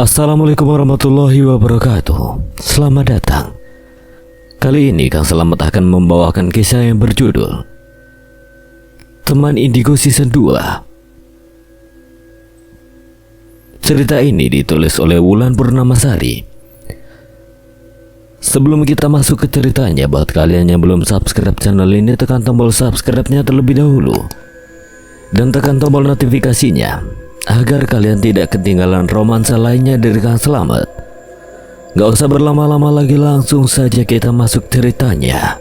Assalamualaikum warahmatullahi wabarakatuh. Selamat datang. Kali ini Kang Selamat akan membawakan kisah yang berjudul Teman Indigo Season 2. Cerita ini ditulis oleh Wulan Purnamasari. Sebelum kita masuk ke ceritanya, buat kalian yang belum subscribe channel ini, tekan tombol subscribe-nya terlebih dahulu dan tekan tombol notifikasinya agar kalian tidak ketinggalan romansa lainnya dari Kang Selamat. Gak usah berlama-lama lagi, langsung saja kita masuk ceritanya.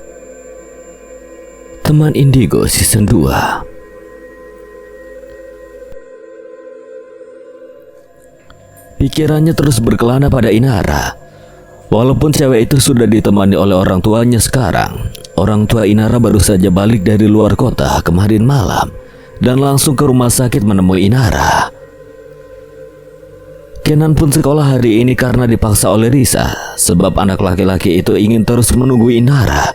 Teman Indigo Season 2. Pikirannya terus berkelana pada Inara. Walaupun cewek itu sudah ditemani oleh orang tuanya sekarang, orang tua Inara baru saja balik dari luar kota kemarin malam dan langsung ke rumah sakit menemui Inara. Kenan pun sekolah hari ini karena dipaksa oleh Risa, sebab anak laki-laki itu ingin terus menunggu Inara.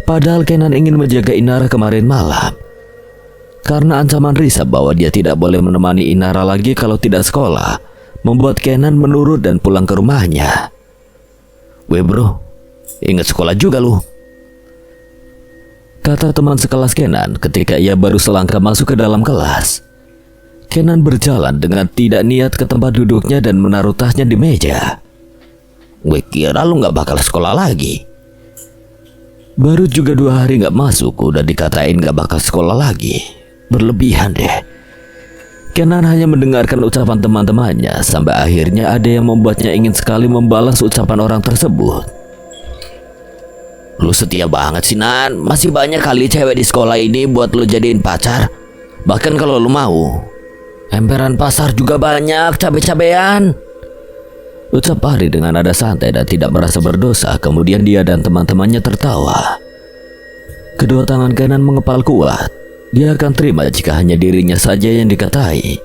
Padahal Kenan ingin menjaga Inara kemarin malam. Karena ancaman Risa bahwa dia tidak boleh menemani Inara lagi kalau tidak sekolah, membuat Kenan menurut dan pulang ke rumahnya. "Weh bro, ingat sekolah juga lu," kata teman sekelas Kenan ketika ia baru selangkah masuk ke dalam kelas. Kenan berjalan dengan tidak niat ke tempat duduknya dan menaruh tasnya di meja. "Gue kira lu gak bakal sekolah lagi. Baru juga 2 hari gak masuk udah dikatain gak bakal sekolah lagi. Berlebihan deh." Kenan hanya mendengarkan ucapan teman-temannya sampai akhirnya ada yang membuatnya ingin sekali membalas ucapan orang tersebut. "Lu setia banget sih Nan, masih banyak kali cewek di sekolah ini buat lu jadiin pacar. Bahkan kalau lu mau, emperan pasar juga banyak cabe-cabean," ucap Ari dengan nada santai dan tidak merasa berdosa. Kemudian dia dan teman-temannya tertawa. Kedua tangan Kenan mengepal kuat. Dia akan terima jika hanya dirinya saja yang dikatai.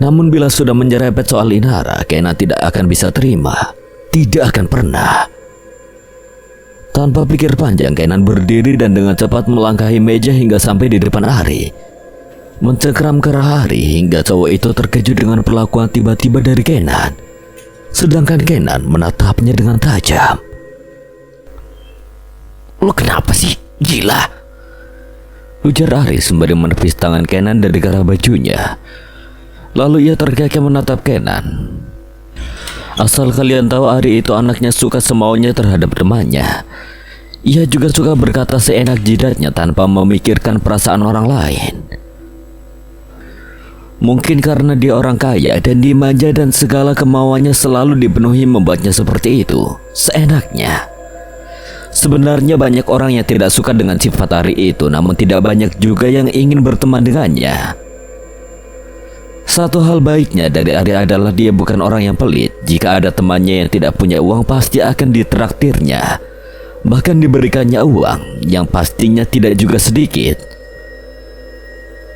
Namun bila sudah menyerempet soal Inara, Kenan tidak akan bisa terima. Tidak akan pernah. Tanpa pikir panjang, Kenan berdiri dan dengan cepat melangkahi meja hingga sampai di depan Ari. Mencengkram ke arah Ari hingga cowok itu terkejut dengan perlakuan tiba-tiba dari Kenan. Sedangkan Kenan menatapnya dengan tajam. "Lu kenapa sih? Gila," ujar Ari sembari menepis tangan Kenan dari kerah bajunya. Lalu ia terkekeh menatap Kenan. Asal kalian tahu, Ari itu anaknya suka semaunya terhadap temannya. Ia juga suka berkata seenak jidatnya tanpa memikirkan perasaan orang lain. Mungkin karena dia orang kaya dan dimanja dan segala kemauannya selalu dipenuhi membuatnya seperti itu, seenaknya. Sebenarnya banyak orang yang tidak suka dengan sifat Ari itu, namun tidak banyak juga yang ingin berteman dengannya. Satu hal baiknya dari Ari adalah dia bukan orang yang pelit. Jika ada temannya yang tidak punya uang, pasti akan ditraktirnya, bahkan diberikannya uang yang pastinya tidak juga sedikit.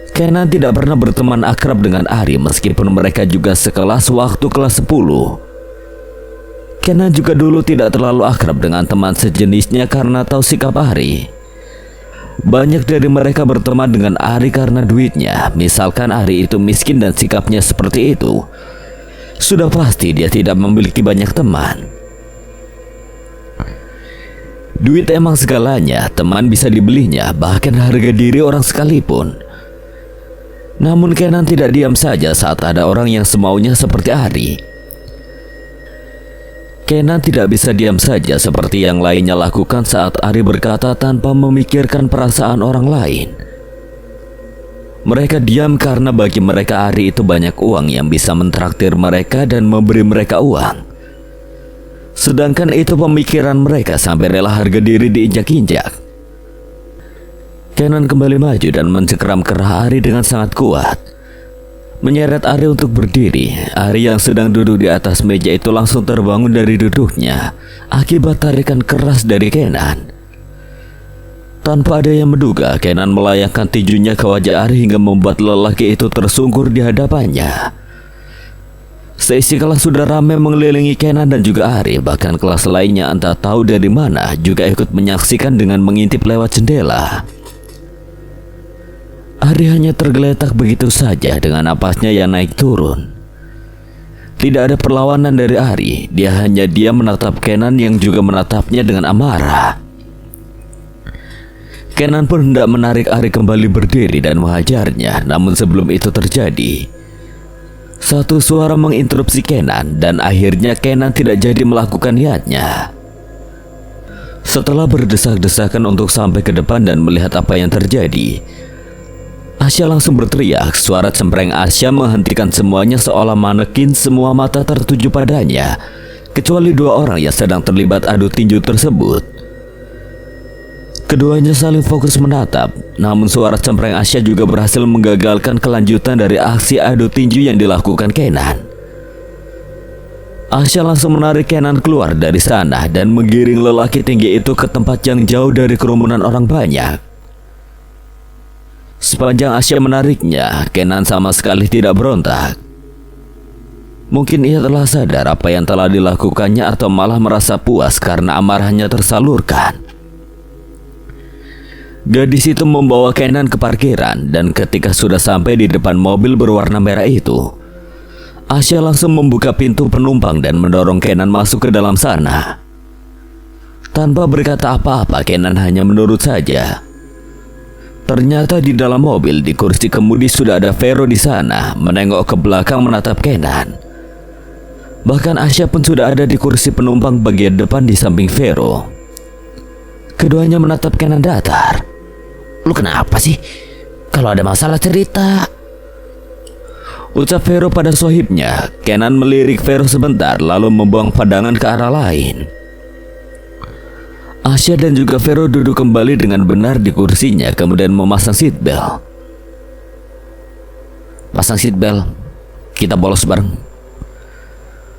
Kenan tidak pernah berteman akrab dengan Ari meskipun mereka juga sekelas waktu kelas 10. Kenan juga dulu tidak terlalu akrab dengan teman sejenisnya karena tahu sikap Ari. Banyak dari mereka berteman dengan Ari karena duitnya. Misalkan Ari itu miskin dan sikapnya seperti itu, sudah pasti dia tidak memiliki banyak teman. Duit emang segalanya, teman bisa dibelinya, bahkan harga diri orang sekalipun. Namun Kenan tidak diam saja saat ada orang yang semaunya seperti Ari. Kenan tidak bisa diam saja seperti yang lainnya lakukan saat Ari berkata tanpa memikirkan perasaan orang lain. Mereka diam karena bagi mereka Ari itu banyak uang yang bisa mentraktir mereka dan memberi mereka uang. Sedangkan itu pemikiran mereka sampai rela harga diri diinjak-injak. Kenan kembali maju dan mencengkram kerah Ari dengan sangat kuat, menyeret Ari untuk berdiri. Ari yang sedang duduk di atas meja itu langsung terbangun dari duduknya akibat tarikan keras dari Kenan. Tanpa ada yang menduga, Kenan melayangkan tinjunya ke wajah Ari hingga membuat lelaki itu tersungkur di hadapannya. Seisi kelas sudah ramai mengelilingi Kenan dan juga Ari. Bahkan kelas lainnya entah tahu dari mana juga ikut menyaksikan dengan mengintip lewat jendela. Ari hanya tergeletak begitu saja dengan napasnya yang naik turun. Tidak ada perlawanan dari Ari. Dia hanya diam menatap Kenan yang juga menatapnya dengan amarah. Kenan pun hendak menarik Ari kembali berdiri dan menghajarnya. Namun sebelum itu terjadi, satu suara menginterupsi Kenan dan akhirnya Kenan tidak jadi melakukan niatnya. Setelah berdesak-desakan untuk sampai ke depan dan melihat apa yang terjadi, Asya langsung berteriak. Suara cempreng Asya menghentikan semuanya seolah manekin semua mata tertuju padanya, kecuali dua orang yang sedang terlibat adu tinju tersebut. Keduanya saling fokus menatap, namun suara cempreng Asya juga berhasil menggagalkan kelanjutan dari aksi adu tinju yang dilakukan Kenan. Asya langsung menarik Kenan keluar dari sana dan menggiring lelaki tinggi itu ke tempat yang jauh dari kerumunan orang banyak. Sepanjang Asya menariknya, Kenan sama sekali tidak berontak. Mungkin ia telah sadar apa yang telah dilakukannya atau malah merasa puas karena amarahnya tersalurkan. Gadis itu membawa Kenan ke parkiran dan ketika sudah sampai di depan mobil berwarna merah itu, Asya langsung membuka pintu penumpang dan mendorong Kenan masuk ke dalam sana. Tanpa berkata apa-apa, Kenan hanya menurut saja. Ternyata di dalam mobil di kursi kemudi sudah ada Vero di sana, menengok ke belakang menatap Kenan. Bahkan Asya pun sudah ada di kursi penumpang bagian depan di samping Vero. Keduanya menatap Kenan datar. "Lu kenapa sih? Kalau ada masalah cerita," ucap Vero pada sohibnya. Kenan melirik Vero sebentar lalu membuang pandangan ke arah lain. Asya dan juga Vero duduk kembali dengan benar di kursinya, kemudian memasang seatbelt. "Pasang seatbelt, kita bolos bareng."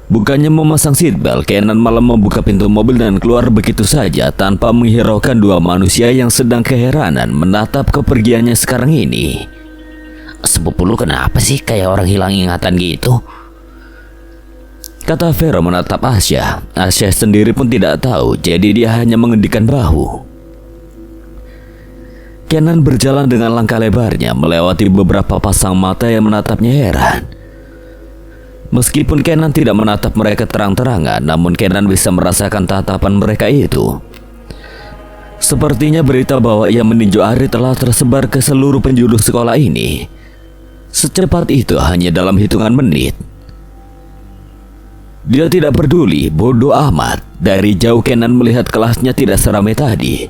Bukannya memasang seatbelt, Kenan malah membuka pintu mobil dan keluar begitu saja tanpa menghiraukan dua manusia yang sedang keheranan menatap kepergiannya sekarang ini. "Sepupu lu kenapa sih kayak orang hilang ingatan gitu?" kata Vero menatap Asya. Asya sendiri pun tidak tahu, jadi dia hanya mengendikkan bahu. Kenan berjalan dengan langkah lebarnya melewati beberapa pasang mata yang menatapnya heran. Meskipun Kenan tidak menatap mereka terang-terangan, namun Kenan bisa merasakan tatapan mereka itu. Sepertinya berita bahwa ia meninju Ari telah tersebar ke seluruh penjuru sekolah ini. Secepat itu hanya dalam hitungan menit. Dia tidak peduli, bodoh amat. Dari jauh Kenan melihat kelasnya tidak seramai tadi.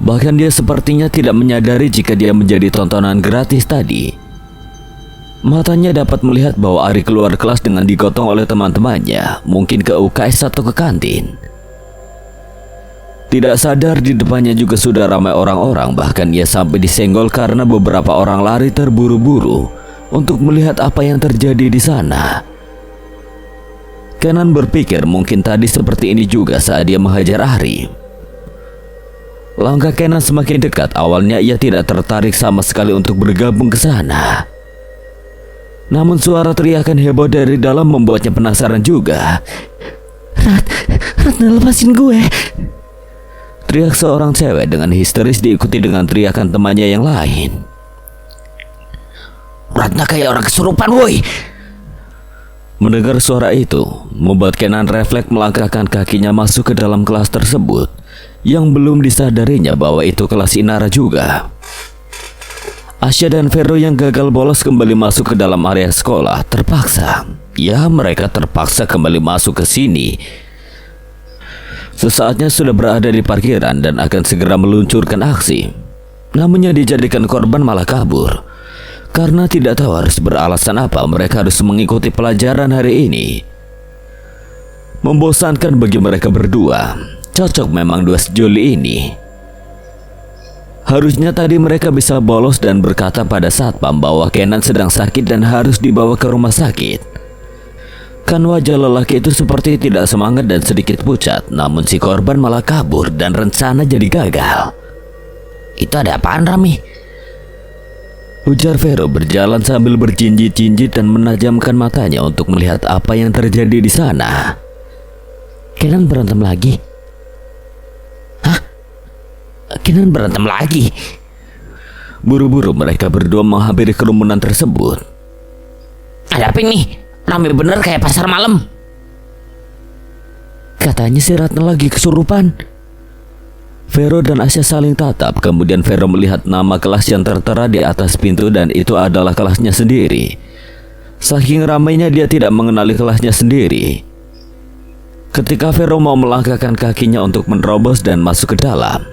Bahkan dia sepertinya tidak menyadari jika dia menjadi tontonan gratis tadi. Matanya dapat melihat bahwa Ari keluar kelas dengan digotong oleh teman-temannya, mungkin ke UKS atau ke kantin. Tidak sadar di depannya juga sudah ramai orang-orang, bahkan ia sampai disenggol karena beberapa orang lari terburu-buru untuk melihat apa yang terjadi di sana. Kenan berpikir mungkin tadi seperti ini juga saat dia menghajar Ari. Langkah Kenan semakin dekat. Awalnya ia tidak tertarik sama sekali untuk bergabung ke sana. Namun suara teriakan heboh dari dalam membuatnya penasaran juga. Ratna, lepasin gue!" teriak seorang cewek dengan histeris diikuti dengan teriakan temannya yang lain. "Ratna kayak orang kesurupan, woi!" Mendengar suara itu, membuat Kenan refleks melangkahkan kakinya masuk ke dalam kelas tersebut, yang belum disadarinya bahwa itu kelas Inara juga. Asya dan Vero yang gagal bolos kembali masuk ke dalam area sekolah. Terpaksa, ya mereka terpaksa kembali masuk ke sini. Sesaatnya sudah berada di parkiran dan akan segera meluncurkan aksi. Namun yang dijadikan korban malah kabur. Karena tidak tahu harus beralasan apa, mereka harus mengikuti pelajaran hari ini. Membosankan bagi mereka berdua. Cocok memang dua sejoli ini. Harusnya tadi mereka bisa bolos dan berkata pada satpam bahwa Kenan sedang sakit dan harus dibawa ke rumah sakit. Kan wajah lelaki itu seperti tidak semangat dan sedikit pucat. Namun si korban malah kabur dan rencana jadi gagal. "Itu ada apaan, Rami?" ujar Vero berjalan sambil berjinjit-jinjit dan menajamkan matanya untuk melihat apa yang terjadi di sana. "Kenan berantem lagi." "Hah? Kenan berantem lagi?" Buru-buru mereka berdua menghampiri kerumunan tersebut. "Ada apa ini? Rame bener kayak pasar malam. Katanya si Ratna lagi kesurupan. Vero dan Asya saling tatap. Kemudian Vero melihat nama kelas yang tertera di atas pintu dan itu adalah kelasnya sendiri. Saking ramainya dia tidak mengenali kelasnya sendiri. Ketika Vero mau melangkahkan kakinya untuk menerobos dan masuk ke dalam,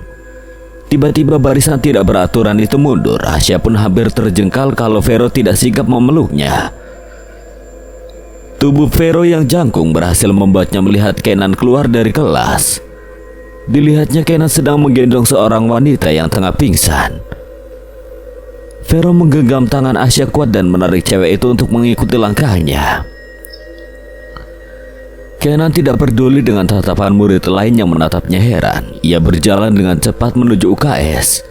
tiba-tiba barisan tidak beraturan itu mundur. Asya pun hampir terjengkal kalau Vero tidak sigap memeluknya. Tubuh Vero yang jangkung berhasil membuatnya melihat Kenan keluar dari kelas. Dilihatnya Kenan sedang menggendong seorang wanita yang tengah pingsan. Vero menggenggam tangan Asya kuat dan menarik cewek itu untuk mengikuti langkahnya. Kenan tidak peduli dengan tatapan murid lain yang menatapnya heran. Ia berjalan dengan cepat menuju UKS.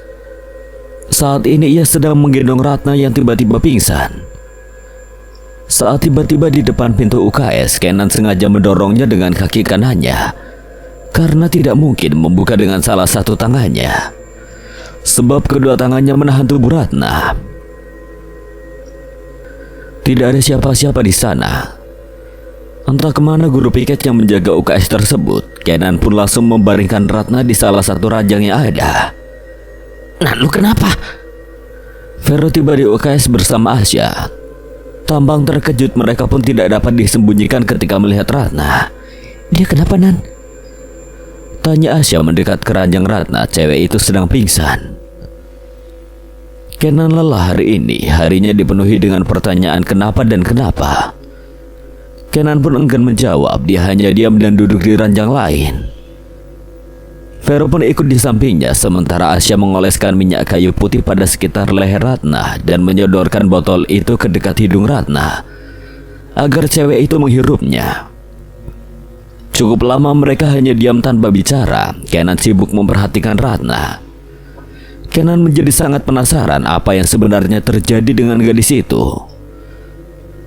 Saat ini ia sedang menggendong Ratna yang tiba-tiba pingsan. Saat tiba-tiba di depan pintu UKS, Kenan sengaja mendorongnya dengan kaki kanannya karena tidak mungkin membuka dengan salah satu tangannya, sebab kedua tangannya menahan tubuh Ratna. Tidak ada siapa-siapa di sana. Entah kemana guru piket yang menjaga UKS tersebut. Kenan pun langsung membaringkan Ratna di salah satu ranjang yang ada. Nah, lu kenapa? Vero tiba di UKS bersama Asya. Tambang terkejut mereka pun tidak dapat disembunyikan ketika melihat Ratna. Dia kenapa, Nan? Tanya Asya mendekat ke ranjang Ratna. Cewek itu sedang pingsan. Kenan lelah hari ini. Harinya dipenuhi dengan pertanyaan kenapa dan kenapa. Kenan pun enggan menjawab. Dia hanya diam dan duduk di ranjang lain. Vero pun ikut di sampingnya, sementara Asya mengoleskan minyak kayu putih pada sekitar leher Ratna dan menyodorkan botol itu ke dekat hidung Ratna agar cewek itu menghirupnya. Cukup lama mereka hanya diam tanpa bicara. Kenan sibuk memperhatikan Ratna. Kenan menjadi sangat penasaran apa yang sebenarnya terjadi dengan gadis itu.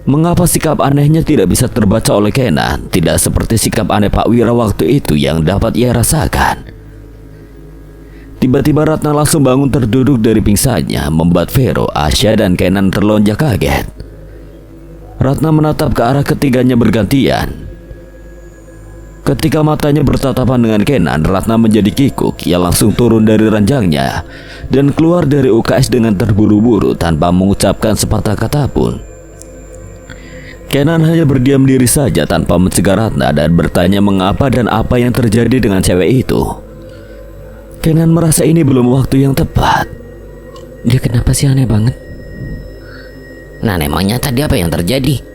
Mengapa sikap anehnya tidak bisa terbaca oleh Kenan, tidak seperti sikap aneh Pak Wira waktu itu yang dapat ia rasakan. Tiba-tiba Ratna langsung bangun terduduk dari pingsannya, membuat Vero, Asya, dan Kenan terlonjak kaget. Ratna menatap ke arah ketiganya bergantian. Ketika matanya bertatapan dengan Kenan, Ratna menjadi kikuk. Ia langsung turun dari ranjangnya dan keluar dari UKS dengan terburu-buru tanpa mengucapkan sepatah kata pun. Kenan hanya berdiam diri saja tanpa mencegah Ratna dan bertanya mengapa dan apa yang terjadi dengan cewek itu. Kenan merasa ini belum waktu yang tepat. Dia kenapa sih aneh banget? Nah, emangnya tadi apa yang terjadi?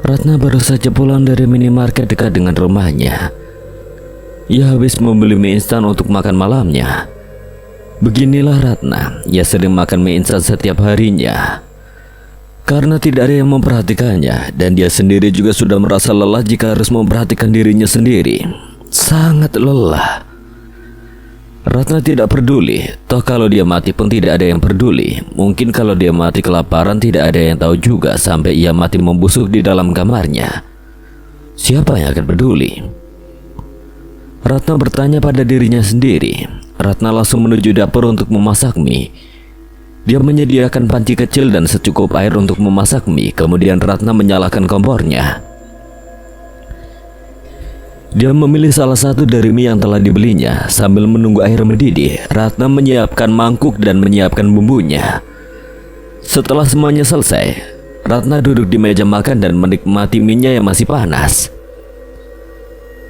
Ratna baru saja pulang dari minimarket dekat dengan rumahnya. Ia habis membeli mie instan untuk makan malamnya. Beginilah Ratna, ia sering makan mie instan setiap harinya. Karena tidak ada yang memperhatikannya dan dia sendiri juga sudah merasa lelah jika harus memperhatikan dirinya sendiri. Sangat lelah. Ratna tidak peduli, toh kalau dia mati pun tidak ada yang peduli. Mungkin kalau dia mati kelaparan tidak ada yang tahu juga sampai ia mati membusuk di dalam kamarnya. Siapa yang akan peduli? Ratna bertanya pada dirinya sendiri. Ratna langsung menuju dapur untuk memasak mie. Dia menyediakan panci kecil dan secukup air untuk memasak mie. Kemudian Ratna menyalakan kompornya. Dia memilih salah satu dari mie yang telah dibelinya. Sambil menunggu air mendidih, Ratna menyiapkan mangkuk dan menyiapkan bumbunya. Setelah semuanya selesai, Ratna duduk di meja makan dan menikmati mie-nya yang masih panas.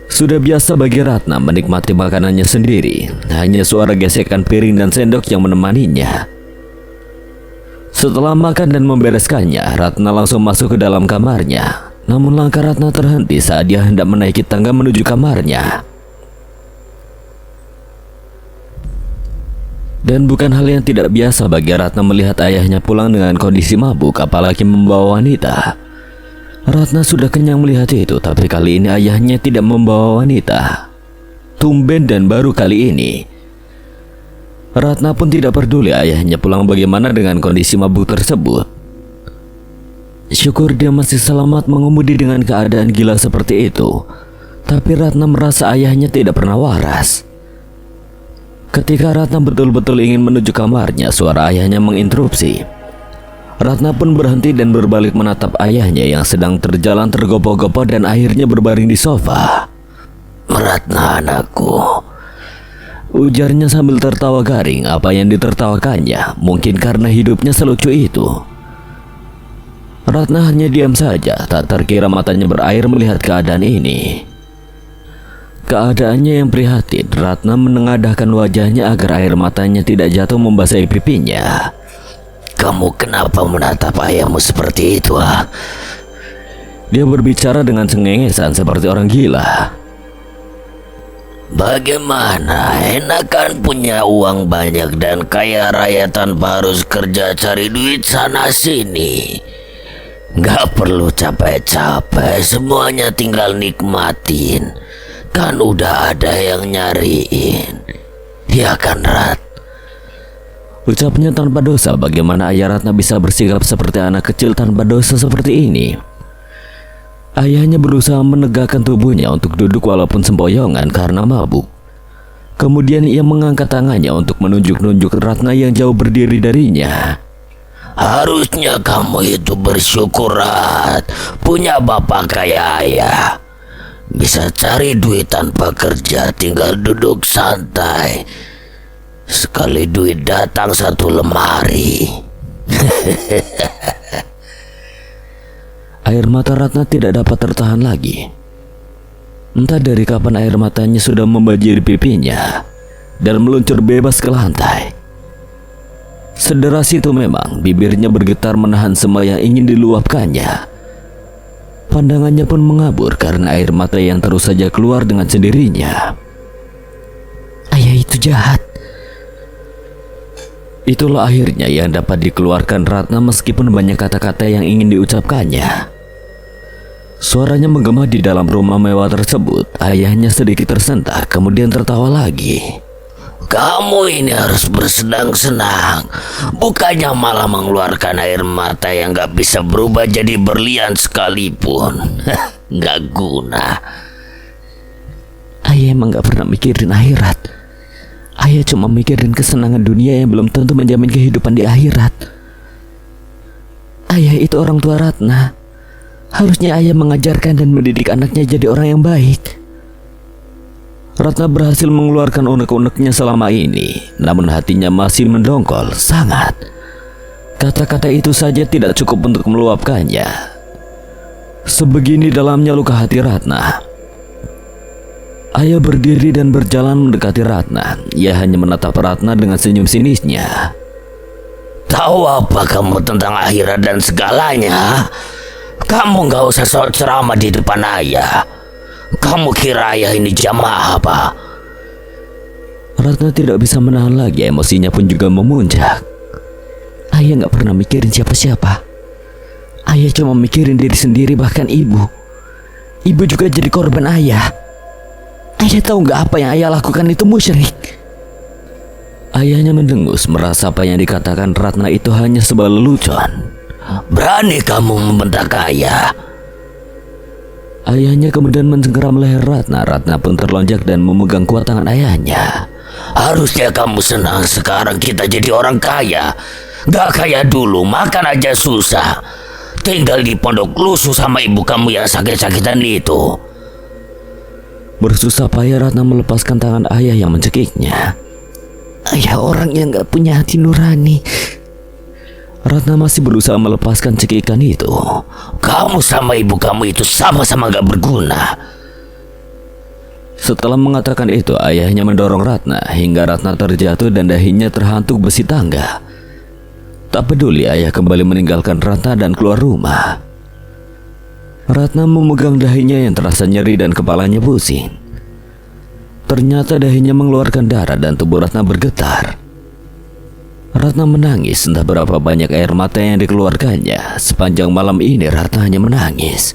Sudah biasa bagi Ratna menikmati makanannya sendiri. Hanya suara gesekan piring dan sendok yang menemaninya. Setelah makan dan membereskannya, Ratna langsung masuk ke dalam kamarnya. Namun langkah Ratna terhenti saat dia hendak menaiki tangga menuju kamarnya. Dan bukan hal yang tidak biasa bagi Ratna melihat ayahnya pulang dengan kondisi mabuk, apalagi membawa wanita. Ratna sudah kenyang melihat itu, tapi kali ini ayahnya tidak membawa wanita. Tumben dan baru kali ini. Ratna pun tidak peduli ayahnya pulang bagaimana dengan kondisi mabuk tersebut. Syukur dia masih selamat mengemudi dengan keadaan gila seperti itu. Tapi Ratna merasa ayahnya tidak pernah waras. Ketika Ratna betul-betul ingin menuju kamarnya, suara ayahnya menginterupsi. Ratna pun berhenti dan berbalik menatap ayahnya yang sedang terjalan tergopoh-gopoh dan akhirnya berbaring di sofa. "Ratna anakku," ujarnya sambil tertawa garing. Apa yang ditertawakannya mungkin karena hidupnya selucu itu. Ratna hanya diam saja, tak terkira matanya berair melihat keadaan ini. Keadaannya yang prihatin, Ratna menengadahkan wajahnya agar air matanya tidak jatuh membasahi pipinya. "Kamu kenapa menatap ayahmu seperti itu, ah?" Dia berbicara dengan cengengesan seperti orang gila. "Bagaimana, enak kan punya uang banyak dan kaya raya tanpa harus kerja cari duit sana sini. Gak perlu capek-capek, semuanya tinggal nikmatin. Kan udah ada yang nyariin. Ya kan, Rat?" Ucapnya tanpa dosa. Bagaimana ayah Ratna bisa bersikap seperti anak kecil tanpa dosa seperti ini? Ayahnya berusaha menegakkan tubuhnya untuk duduk walaupun sempoyongan karena mabuk. Kemudian ia mengangkat tangannya untuk menunjuk-nunjuk Ratna yang jauh berdiri darinya. "Harusnya kamu itu bersyukur, Rat. Punya bapak kayak ayah. Bisa cari duit tanpa kerja, tinggal duduk santai. Sekali duit datang satu lemari." Air mata Ratna tidak dapat tertahan lagi. Entah dari kapan air matanya sudah membanjiri pipinya dan meluncur bebas ke lantai. Sederas itu memang, bibirnya bergetar menahan semua yang ingin diluapkannya. Pandangannya pun mengabur karena air mata yang terus saja keluar dengan sendirinya. "Ayah itu jahat." Itulah akhirnya yang dapat dikeluarkan Ratna meskipun banyak kata-kata yang ingin diucapkannya. Suaranya menggema di dalam rumah mewah tersebut. Ayahnya sedikit tersentak, kemudian tertawa lagi. "Kamu ini harus bersenang-senang, bukannya malah mengeluarkan air mata yang gak bisa berubah jadi berlian sekalipun. Gak guna." Ayah emang gak pernah mikirin akhirat. Ayah cuma mikirin kesenangan dunia yang belum tentu menjamin kehidupan di akhirat. Ayah itu orang tua Ratna. Harusnya ayah mengajarkan dan mendidik anaknya jadi orang yang baik. Ratna berhasil mengeluarkan unek-uneknya selama ini, namun hatinya masih mendongkol sangat. Kata-kata itu saja tidak cukup untuk meluapkannya. Sebegini dalamnya luka hati Ratna. Ayah berdiri dan berjalan mendekati Ratna. Ia hanya menatap Ratna dengan senyum sinisnya. "Tahu apa kamu tentang akhirat dan segalanya? Kamu gak usah soal ceramah di depan ayah. Kamu kira ayah ini jamaah apa?" Ratna tidak bisa menahan lagi, emosinya pun juga memuncak. Ayah gak pernah mikirin siapa-siapa. Ayah cuma mikirin diri sendiri, bahkan ibu. Ibu juga jadi korban ayah. Ayah tahu gak apa yang ayah lakukan itu musyrik? Ayahnya mendengus, merasa apa yang dikatakan Ratna itu hanya sebuah lelucon. "Berani kamu membentak ayah?" Ayahnya kemudian mencengkeram leher Ratna. Ratna pun terlonjak dan memegang kuat tangan ayahnya. "Harusnya kamu senang sekarang kita jadi orang kaya. Gak kayak dulu, makan aja susah. Tinggal di pondok lusuh sama ibu kamu yang sakit-sakitan itu." Bersusah payah Ratna melepaskan tangan ayah yang mencekiknya. Ayah orang yang gak punya hati nurani. Ratna masih berusaha melepaskan cekikan itu. "Kamu sama ibu kamu itu sama-sama gak berguna." Setelah mengatakan itu, ayahnya mendorong Ratna hingga Ratna terjatuh dan dahinya terhantuk besi tangga. Tak peduli, ayah kembali meninggalkan Ratna dan keluar rumah. Ratna memegang dahinya yang terasa nyeri dan kepalanya pusing. Ternyata dahinya mengeluarkan darah dan tubuh Ratna bergetar. Ratna menangis, entah berapa banyak air mata yang dikeluarkannya. Sepanjang malam ini Ratna hanya menangis.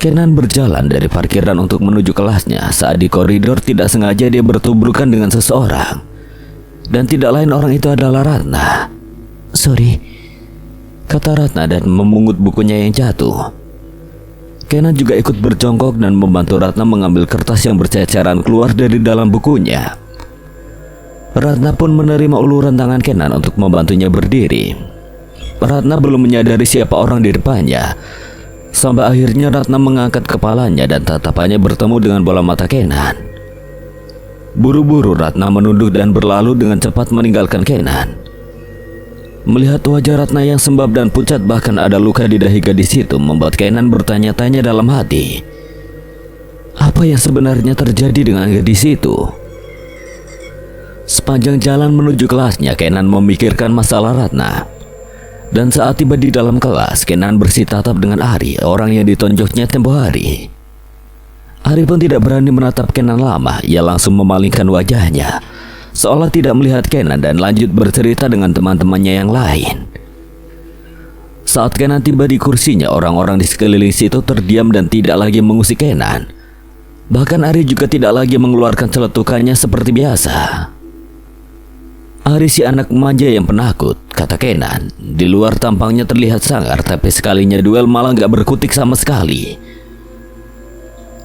Kenan berjalan dari parkiran untuk menuju kelasnya. Saat di koridor tidak sengaja dia bertubrukan dengan seseorang. Dan tidak lain orang itu adalah Ratna. "Sorry," kata Ratna dan memungut bukunya yang jatuh. Kenan juga ikut berjongkok dan membantu Ratna mengambil kertas yang berceceran keluar dari dalam bukunya. Ratna pun menerima uluran tangan Kenan untuk membantunya berdiri. Ratna belum menyadari siapa orang di depannya, sampai akhirnya Ratna mengangkat kepalanya dan tatapannya bertemu dengan bola mata Kenan. Buru-buru Ratna menunduk dan berlalu dengan cepat meninggalkan Kenan. Melihat wajah Ratna yang sembab dan pucat, bahkan ada luka di dahi gadis itu, membuat Kenan bertanya-tanya dalam hati, apa yang sebenarnya terjadi dengan gadis itu? Sepanjang jalan menuju kelasnya, Kenan memikirkan masalah Ratna. Dan saat tiba di dalam kelas, Kenan bersitatap dengan Ari, orang yang ditonjoknya tempo hari. Ari pun tidak berani menatap Kenan lama. Ia langsung memalingkan wajahnya, seolah tidak melihat Kenan, dan lanjut bercerita dengan teman-temannya yang lain. Saat Kenan tiba di kursinya, orang-orang di sekeliling situ terdiam dan tidak lagi mengusik Kenan. Bahkan Ari juga tidak lagi mengeluarkan celetukannya seperti biasa. Ari si anak manja yang penakut, kata Kenan. Di luar tampangnya terlihat sangar, tapi sekalinya duel malah gak berkutik sama sekali.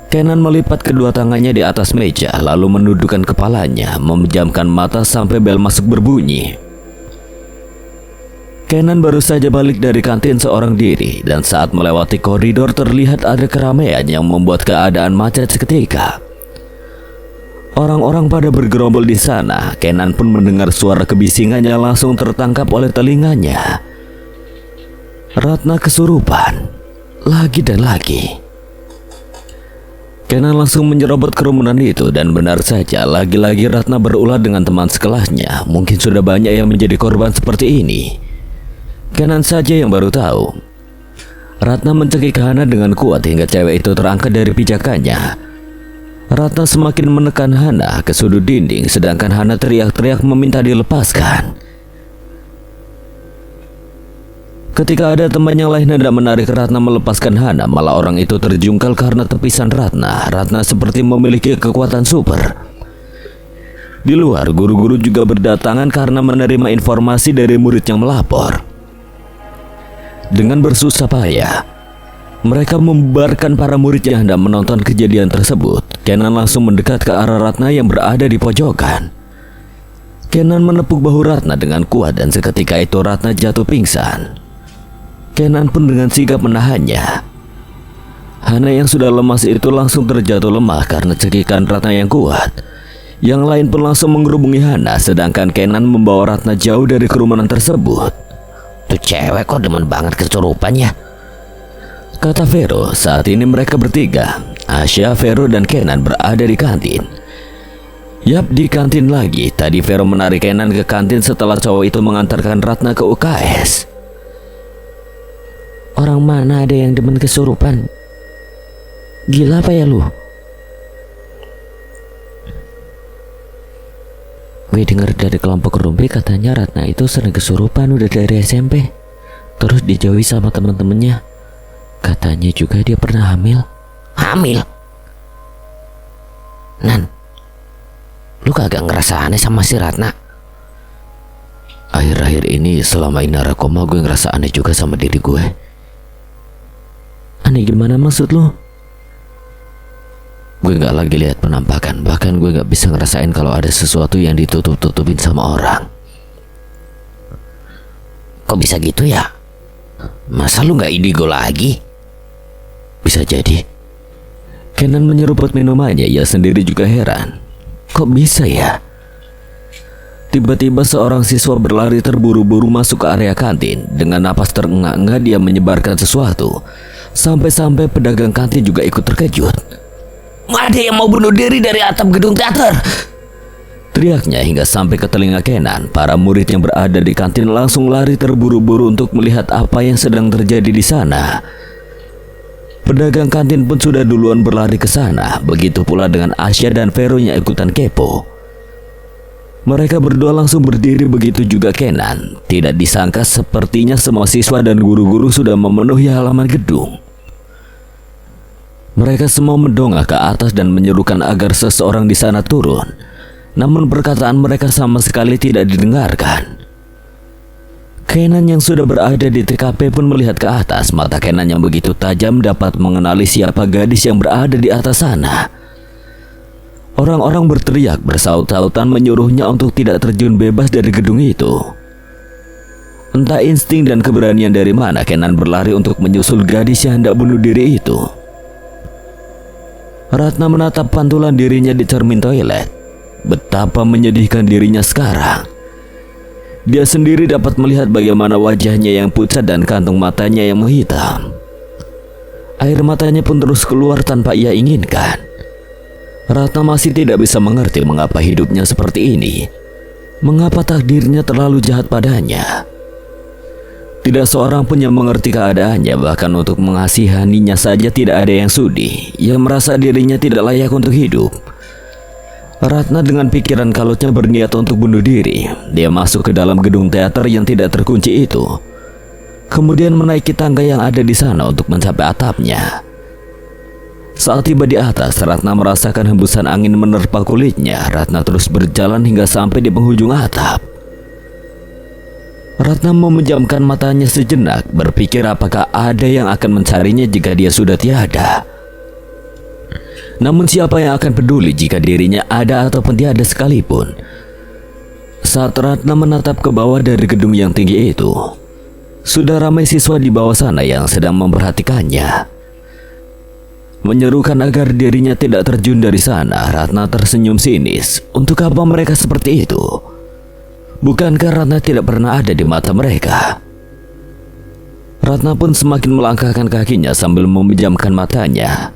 Kenan melipat kedua tangannya di atas meja, lalu menundukkan kepalanya, memejamkan mata sampai bel masuk berbunyi. Kenan baru saja balik dari kantin seorang diri, dan saat melewati koridor terlihat ada keramaian yang membuat keadaan macet seketika. Orang-orang pada bergerombol di sana. Kenan pun mendengar suara kebisingannya langsung tertangkap oleh telinganya. Ratna kesurupan lagi dan lagi. Kenan langsung menyerobot kerumunan itu, dan benar saja lagi-lagi Ratna berulah dengan teman sekelasnya. Mungkin sudah banyak yang menjadi korban seperti ini. Kenan saja yang baru tahu. Ratna mencekik Hana dengan kuat hingga cewek itu terangkat dari pijakannya. Ratna semakin menekan Hana ke sudut dinding, sedangkan Hana teriak-teriak meminta dilepaskan. Ketika ada teman yang lain hendak menarik Ratna melepaskan Hana, malah orang itu terjungkal karena tepisan Ratna. Ratna seperti memiliki kekuatan super. Di luar, guru-guru juga berdatangan karena menerima informasi dari murid yang melapor. Dengan bersusah payah, mereka membubarkan para murid yang hendak menonton kejadian tersebut. Kenan langsung mendekat ke arah Ratna yang berada di pojokan. Kenan menepuk bahu Ratna dengan kuat, dan seketika itu Ratna jatuh pingsan. Kenan pun dengan sigap menahannya. Hana yang sudah lemas itu langsung terjatuh lemah karena cekikan Ratna yang kuat. Yang lain pun langsung mengerubungi Hana, sedangkan Kenan membawa Ratna jauh dari kerumunan tersebut. Tuh cewek kok demen banget kesurupannya, kata Vero. Saat ini mereka bertiga, Asya, Vero, dan Kenan berada di kantin. Yap, di kantin lagi. Tadi Vero menarik Kenan ke kantin setelah cowok itu mengantarkan Ratna ke UKS. Orang mana ada yang demen kesurupan? Gila apa ya lu? Gue denger dari kelompok Rumpi katanya Ratna itu sering kesurupan udah dari SMP. Terus dijauhi sama temen-temennya. Katanya juga dia pernah hamil. Hamil? Nan, lu kagak ngerasa aneh sama si Ratna? Akhir-akhir ini selama ini narkoma, gue ngerasa aneh juga sama diri gue. Aneh gimana maksud lu? Gue gak lagi lihat penampakan. Bahkan gue gak bisa ngerasain kalau ada sesuatu yang ditutup-tutupin sama orang. Kok bisa gitu ya? Masa lu gak indigo lagi? Bisa jadi. Kenan menyeruput minumannya. Ia sendiri juga heran. Kok bisa ya? Tiba-tiba seorang siswa berlari terburu-buru masuk ke area kantin. Dengan napas terengah-engah dia menyebarkan sesuatu. Sampai-sampai pedagang kantin juga ikut terkejut. Ada yang mau bunuh diri dari atap gedung teater, teriaknya hingga sampai ke telinga Kenan. Para murid yang berada di kantin langsung lari terburu-buru untuk melihat apa yang sedang terjadi di sana. Pedagang kantin pun sudah duluan berlari ke sana. Begitu pula dengan Asya dan Vero yang ikutan kepo. Mereka berdua langsung berdiri, begitu juga Kenan. Tidak disangka sepertinya semua siswa dan guru-guru sudah memenuhi halaman gedung. Mereka semua mendongak ke atas dan menyerukan agar seseorang di sana turun. Namun perkataan mereka sama sekali tidak didengarkan. Kenan yang sudah berada di TKP pun melihat ke atas. Mata Kenan yang begitu tajam dapat mengenali siapa gadis yang berada di atas sana. Orang-orang berteriak bersaut-sautan menyuruhnya untuk tidak terjun bebas dari gedung itu. Entah insting dan keberanian dari mana Kenan berlari untuk menyusul gadis yang hendak bunuh diri itu. Ratna menatap pantulan dirinya di cermin toilet. Betapa menyedihkan dirinya sekarang. Dia sendiri dapat melihat bagaimana wajahnya yang pucat dan kantung matanya yang menghitam. Air matanya pun terus keluar tanpa ia inginkan. Ratna masih tidak bisa mengerti mengapa hidupnya seperti ini. Mengapa takdirnya terlalu jahat padanya. Tidak seorang pun yang mengerti keadaannya, bahkan untuk mengasihaninya saja tidak ada yang sudi. Ia merasa dirinya tidak layak untuk hidup. Ratna dengan pikiran kalutnya berniat untuk bunuh diri. Dia masuk ke dalam gedung teater yang tidak terkunci itu. Kemudian menaiki tangga yang ada di sana untuk mencapai atapnya. Saat tiba di atas, Ratna merasakan hembusan angin menerpa kulitnya. Ratna terus berjalan hingga sampai di penghujung atap. Ratna memejamkan matanya sejenak, berpikir apakah ada yang akan mencarinya jika dia sudah tiada. Namun siapa yang akan peduli jika dirinya ada ataupun tiada sekalipun. Saat Ratna menatap ke bawah dari gedung yang tinggi itu, sudah ramai siswa di bawah sana yang sedang memperhatikannya. Menyerukan agar dirinya tidak terjun dari sana, Ratna tersenyum sinis. Untuk apa mereka seperti itu? Bukankah Ratna tidak pernah ada di mata mereka? Ratna pun semakin melangkahkan kakinya sambil memejamkan matanya.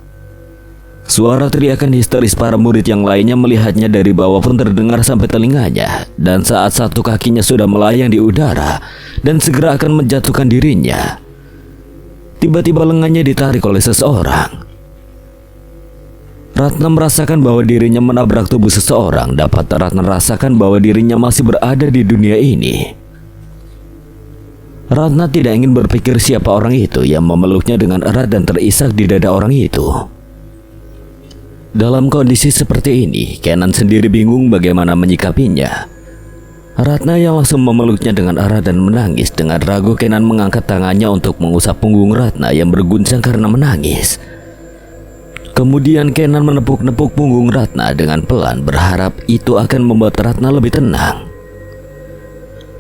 Suara teriakan histeris para murid yang lainnya melihatnya dari bawah pun terdengar sampai telinganya. Dan saat satu kakinya sudah melayang di udara dan segera akan menjatuhkan dirinya, tiba-tiba lengannya ditarik oleh seseorang. Ratna merasakan bahwa dirinya menabrak tubuh seseorang. Dapat Ratna rasakan bahwa dirinya masih berada di dunia ini. Ratna tidak ingin berpikir siapa orang itu yang memeluknya dengan erat dan terisak di dada orang itu. Dalam kondisi seperti ini, Kenan sendiri bingung bagaimana menyikapinya. Ratna yang langsung memeluknya dengan erat dan menangis. Dengan ragu, Kenan mengangkat tangannya untuk mengusap punggung Ratna yang berguncang karena menangis. Kemudian Kenan menepuk-nepuk punggung Ratna dengan pelan, berharap itu akan membuat Ratna lebih tenang.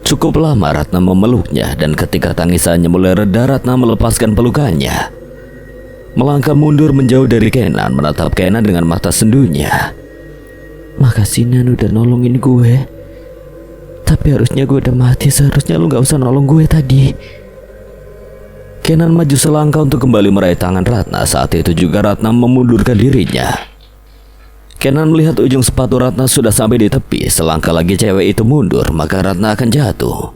Cukup lama Ratna memeluknya, dan ketika tangisannya mulai reda, Ratna melepaskan pelukannya. Melangkah mundur menjauh dari Kenan, menatap Kenan dengan mata sendunya. Makasih Nan udah nolongin gue. Tapi harusnya gue udah mati, seharusnya lu gak usah nolong gue tadi. Kenan maju selangkah untuk kembali meraih tangan Ratna. Saat itu juga Ratna memundurkan dirinya. Kenan melihat ujung sepatu Ratna sudah sampai di tepi. Selangkah lagi cewek itu mundur, maka Ratna akan jatuh.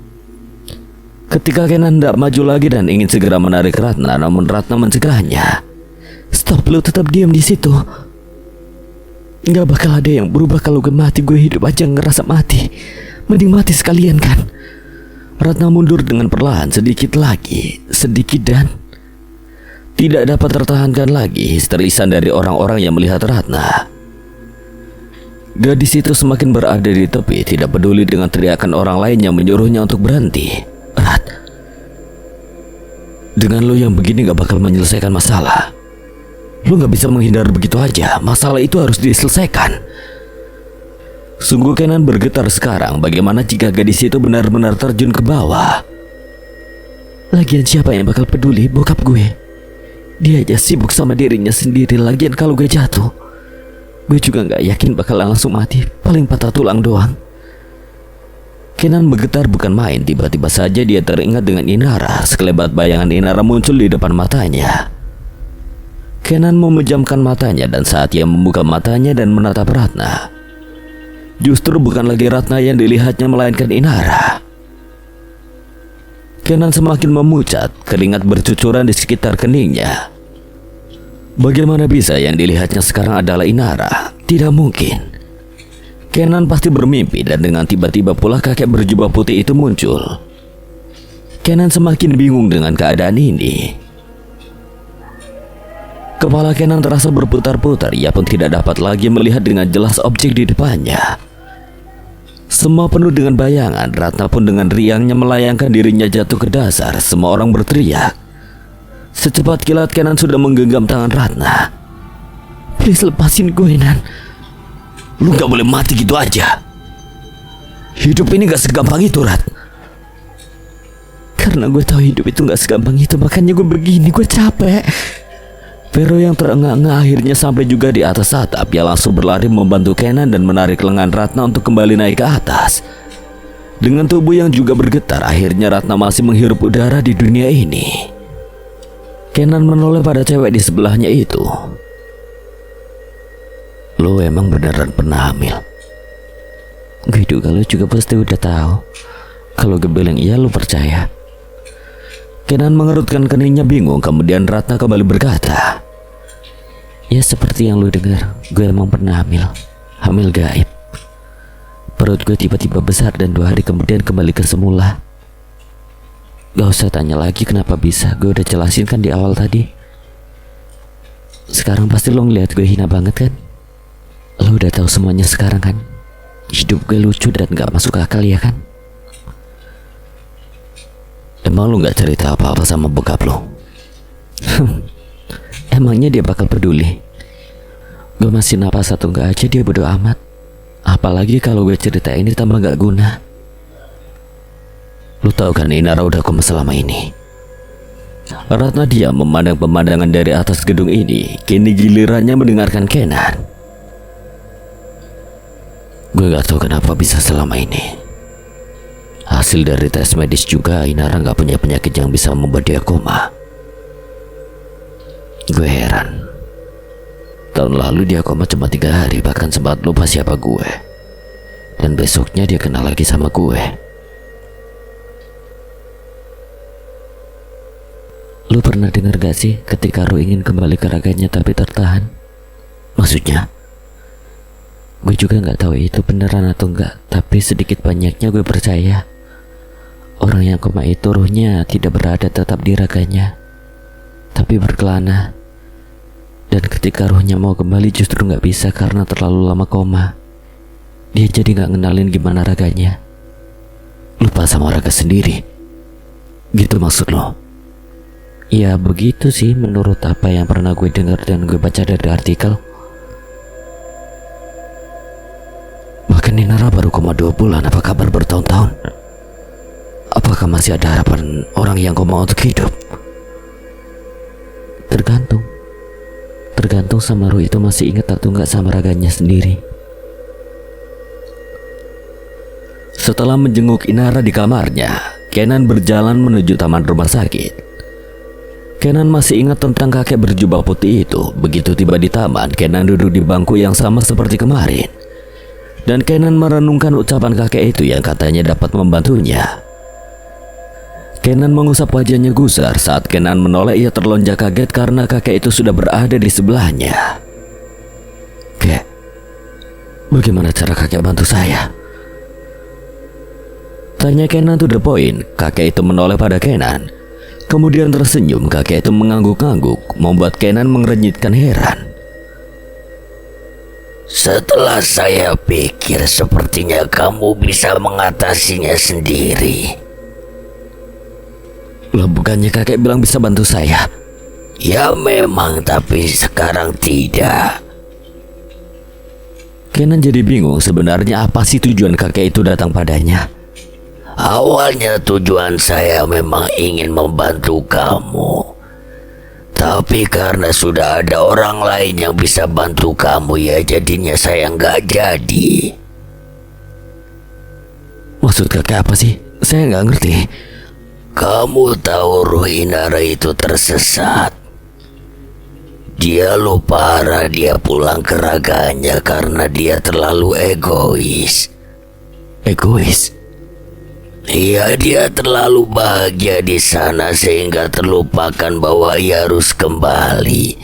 Ketika Kenan tidak maju lagi dan ingin segera menarik Ratna, namun Ratna mencegahnya. Stop, lu tetap diam di situ. Gak bakal ada yang berubah kalau gue mati. Gue hidup aja ngerasa mati. Mending mati sekalian kan. Ratna mundur dengan perlahan, sedikit lagi, sedikit, dan tidak dapat tertahankan lagi histerisan dari orang-orang yang melihat Ratna. Gadis itu semakin berada di tepi, tidak peduli dengan teriakan orang lain yang menyuruhnya untuk berhenti. Rat, dengan lo yang begini gak bakal menyelesaikan masalah. Lo gak bisa menghindar begitu aja. Masalah itu harus diselesaikan. Sungguh Kenan bergetar sekarang. Bagaimana jika gadis itu benar-benar terjun ke bawah? Lagian siapa yang bakal peduli? Bokap gue. Dia aja sibuk sama dirinya sendiri. Lagian kalau gue jatuh, gue juga gak yakin bakal langsung mati. Paling patah tulang doang. Kenan bergetar bukan main. Tiba-tiba saja dia teringat dengan Inara. Sekelebat bayangan Inara muncul di depan matanya. Kenan memejamkan matanya, dan saat ia membuka matanya dan menatap Ratna, justru bukan lagi Ratna yang dilihatnya melainkan Inara. Kenan semakin memucat, keringat bercucuran di sekitar keningnya. Bagaimana bisa yang dilihatnya sekarang adalah Inara? Tidak mungkin. Kenan pasti bermimpi, dan dengan tiba-tiba pula kakek berjubah putih itu muncul. Kenan semakin bingung dengan keadaan ini. Kepala Kenan terasa berputar-putar. Ia pun tidak dapat lagi melihat dengan jelas objek di depannya. Semua penuh dengan bayangan. Ratna pun dengan riangnya melayangkan dirinya jatuh ke dasar. Semua orang berteriak. Secepat kilat Kenan sudah menggenggam tangan Ratna. Please lepasin gue, Nan. Lu gak boleh mati gitu aja. Hidup ini gak segampang itu, Rat. Karena gue tahu hidup itu gak segampang itu, makanya gue begini, gue capek. Vero yang terengah-engah akhirnya sampai juga di atas atap. Dia langsung berlari membantu Kenan dan menarik lengan Ratna untuk kembali naik ke atas. Dengan tubuh yang juga bergetar, akhirnya Ratna masih menghirup udara di dunia ini. Kenan menoleh pada cewek di sebelahnya itu. Lo emang beneran pernah hamil? Gue juga, lo juga pasti udah tahu. Kalau gue bilang iya, lo percaya? Kenan mengerutkan keningnya bingung. Kemudian Ratna kembali berkata, ya seperti yang lo dengar, gue emang pernah hamil. Hamil gaib. Perut gue tiba-tiba besar dan 2 hari kemudian kembali ke semula. Gak usah tanya lagi kenapa bisa. Gue udah jelasin kan di awal tadi. Sekarang pasti lo ngeliat gue hina banget kan? Lo udah tahu semuanya sekarang kan? Hidup gue lucu dan gak masuk akal ya kan? Emang lu gak cerita apa-apa sama bokap lo? Emangnya dia bakal peduli? Gue masih napas atau enggak aja dia bodo amat. Apalagi kalau gue cerita ini tambah gak guna. Lu tahu kan Inara udah koma selama ini. Ratna diam memandang pemandangan dari atas gedung ini. Kini gilirannya mendengarkan Kenan. Gue gak tahu kenapa bisa selama ini. Hasil dari tes medis juga Inara gak punya penyakit yang bisa membuat dia koma. Gue heran. Tahun lalu dia koma cuma 3 hari, bahkan sempat lupa siapa gue. Dan besoknya dia kenal lagi sama gue. Lu pernah dengar gak sih ketika Ru ingin kembali ke raganya tapi tertahan? Maksudnya? Gue juga gak tahu itu beneran atau enggak, tapi sedikit banyaknya gue percaya orang yang koma itu ruhnya tidak berada tetap di raganya, tapi berkelana. Dan ketika ruhnya mau kembali justru gak bisa karena terlalu lama koma. Dia jadi gak ngenalin gimana raganya. Lupa sama raga sendiri. Gitu maksud lo? Ya begitu sih menurut apa yang pernah gue dengar dan gue baca dari artikel. Bahkan Inara baru koma 2 bulan, apa kabar bertahun-tahun? Apakah masih ada harapan orang yang koma untuk hidup? Tergantung sama Ru itu masih ingat atau enggak sama raganya sendiri. Setelah menjenguk Inara di kamarnya, Kenan berjalan menuju taman rumah sakit. Kenan masih ingat tentang kakek berjubah putih itu. Begitu tiba di taman, Kenan duduk di bangku yang sama seperti kemarin. Dan Kenan merenungkan ucapan kakek itu yang katanya dapat membantunya. Kenan mengusap wajahnya gusar. Saat Kenan menoleh, ia terlonjak kaget karena kakek itu sudah berada di sebelahnya. Kek, bagaimana cara kakek bantu saya? Tanya Kenan to the point. Kakek itu menoleh pada Kenan, kemudian tersenyum. Kakek itu mengangguk-angguk, membuat Kenan mengerenyitkan heran. Setelah saya pikir sepertinya kamu bisa mengatasinya sendiri. Lah bukannya kakek bilang bisa bantu saya? Ya memang, tapi sekarang tidak. Kenan jadi bingung sebenarnya apa sih tujuan kakek itu datang padanya. Awalnya tujuan saya memang ingin membantu kamu. Tapi karena sudah ada orang lain yang bisa bantu kamu, ya jadinya saya nggak jadi. Maksud kakek apa sih? Saya nggak ngerti. Kamu tahu ruh Inara itu tersesat. Dia lupa arah dia pulang ke raganya karena dia terlalu egois. Egois? Iya, dia terlalu bahagia di sana sehingga terlupakan bahwa ia harus kembali.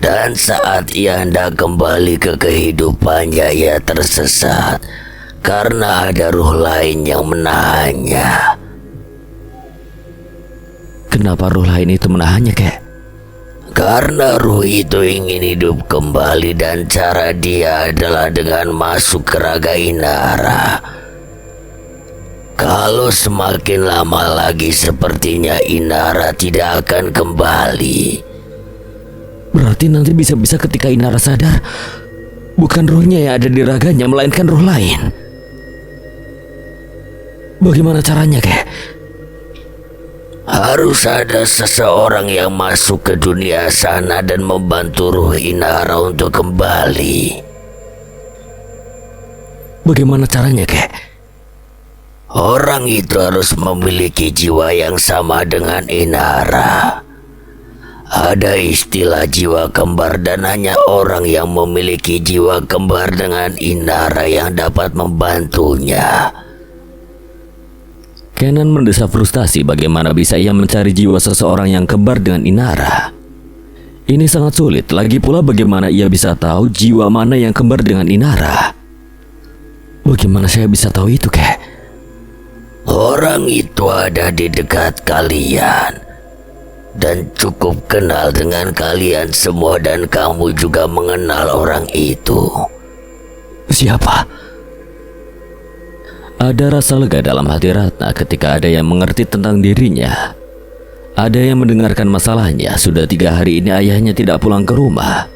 Dan saat ia hendak kembali ke kehidupannya, ia tersesat karena ada ruh lain yang menahannya. Kenapa ruh lain itu menahannya, kek? Karena ruh itu ingin hidup kembali dan cara dia adalah dengan masuk ke raga Inara. Kalau semakin lama lagi sepertinya Inara tidak akan kembali. Berarti nanti bisa-bisa ketika Inara sadar, Bukan rohnya yang ada di raganya, melainkan roh lain. Bagaimana caranya, kek? Harus ada seseorang yang masuk ke dunia sana dan membantu ruh Inara untuk kembali. Bagaimana caranya, kek? Orang itu harus memiliki jiwa yang sama dengan Inara. Ada istilah jiwa kembar dan hanya orang yang memiliki jiwa kembar dengan Inara yang dapat membantunya. Kenan mendesah frustasi bagaimana bisa ia mencari jiwa seseorang yang kembar dengan Inara. Ini sangat sulit, lagi pula bagaimana ia bisa tahu jiwa mana yang kembar dengan Inara. Bagaimana saya bisa tahu itu, kek? Orang itu ada di dekat kalian dan cukup kenal dengan kalian semua, dan kamu juga mengenal orang itu. Siapa? Ada rasa lega dalam hati Ratna ketika ada yang mengerti tentang dirinya. Ada yang mendengarkan masalahnya. Sudah 3 hari ini ayahnya tidak pulang ke rumah.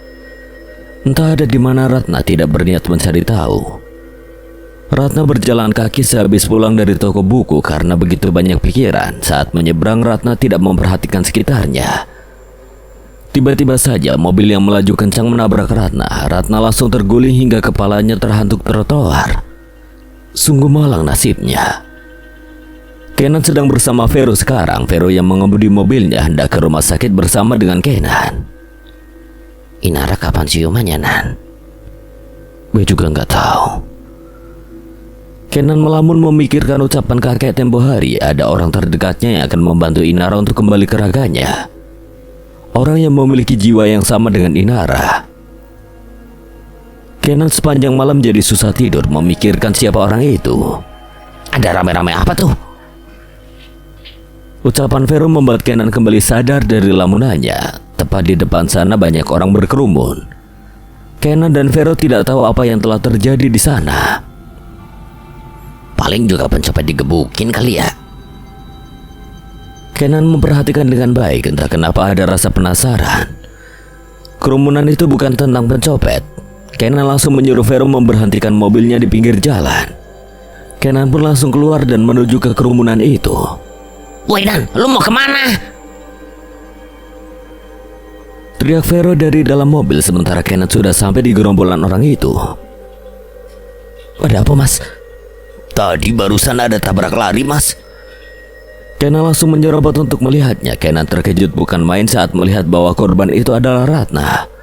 Entah ada di mana, Ratna tidak berniat mencari tahu. Ratna berjalan kaki sehabis pulang dari toko buku karena begitu banyak pikiran. Saat menyeberang, Ratna tidak memperhatikan sekitarnya. Tiba-tiba saja mobil yang melaju kencang menabrak Ratna. Ratna langsung terguling hingga kepalanya terhantuk trotoar. Sungguh malang nasibnya. Kenan sedang bersama Vero sekarang. Vero yang mengemudi mobilnya hendak ke rumah sakit bersama dengan Kenan. Inara kapan siumannya, Nan? Gue juga nggak tahu. Kenan melamun memikirkan ucapan kakek tempo hari. Ada orang terdekatnya yang akan membantu Inara untuk kembali ke raganya. Orang yang memiliki jiwa yang sama dengan Inara. Kenan sepanjang malam jadi susah tidur memikirkan siapa orang itu. Ada rame-rame apa tuh? Ucapan Vero membuat Kenan kembali sadar dari lamunannya. Tepat di depan sana banyak orang berkerumun. Kenan dan Vero tidak tahu apa yang telah terjadi di sana. Paling juga pencopet digebukin kali ya. Kenan memperhatikan dengan baik, entah kenapa ada rasa penasaran. Kerumunan itu bukan tentang pencopet. Kenan langsung menyuruh Vero memberhentikan mobilnya di pinggir jalan. Kenan pun langsung keluar dan menuju ke kerumunan itu. Woi Dan, lu mau kemana? Teriak Vero dari dalam mobil sementara Kenan sudah sampai di gerombolan orang itu. Ada apa, Mas? Tadi barusan ada tabrak lari, Mas. Kenan langsung menyerobot untuk melihatnya. Kenan terkejut bukan main saat melihat bahwa korban itu adalah Ratna.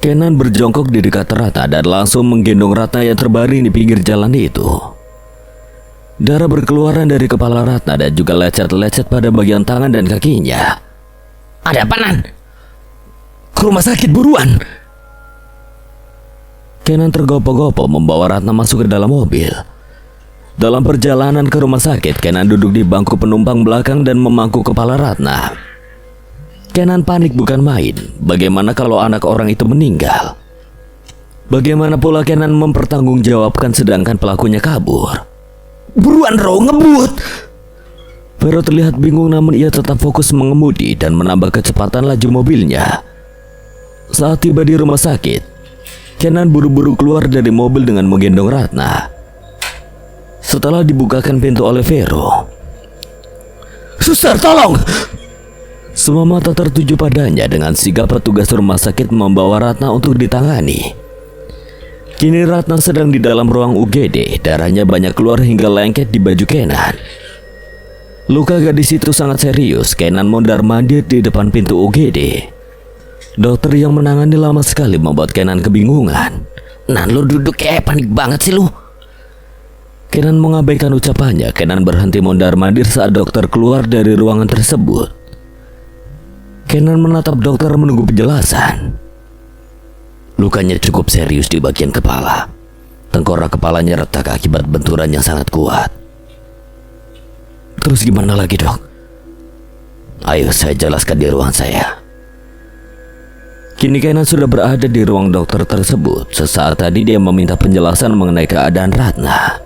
Kenan berjongkok di dekat Ratna dan langsung menggendong Ratna yang terbaring di pinggir jalan itu. Darah berkeluaran dari kepala Ratna dan juga lecet-lecet pada bagian tangan dan kakinya. Ada apa, Nan? Ke rumah sakit buruan. Kenan tergopoh-gopoh membawa Ratna masuk ke dalam mobil. Dalam perjalanan ke rumah sakit, Kenan duduk di bangku penumpang belakang dan memangku kepala Ratna. Kenan panik bukan main. Bagaimana kalau anak orang itu meninggal? Bagaimana pula Kenan mempertanggungjawabkan sedangkan pelakunya kabur? Buruan, Ro, ngebut. Vero terlihat bingung namun ia tetap fokus mengemudi dan menambah kecepatan laju mobilnya. Saat tiba di rumah sakit, Kenan buru-buru keluar dari mobil dengan menggendong Ratna. Setelah dibukakan pintu oleh Vero, "Suster, tolong!" semua mata tertuju padanya. Dengan sigap petugas rumah sakit membawa Ratna untuk ditangani. Kini Ratna sedang di dalam ruang UGD. Darahnya banyak keluar hingga lengket di baju Kenan. Luka gadis itu sangat serius. Kenan mondar-mandir di depan pintu UGD. Dokter yang menangani lama sekali membuat Kenan kebingungan. Nan, lu duduk kayak panik banget sih lu. Kenan mengabaikan ucapannya. Kenan berhenti mondar-mandir saat dokter keluar dari ruangan tersebut. Kenan menatap dokter menunggu penjelasan. Lukanya cukup serius di bagian kepala. Tengkorak kepalanya retak akibat benturan yang sangat kuat. Terus gimana lagi, Dok? Ayo saya jelaskan di ruang saya. Kini Kenan sudah berada di ruang dokter tersebut. Sesaat tadi dia meminta penjelasan mengenai keadaan Ratna.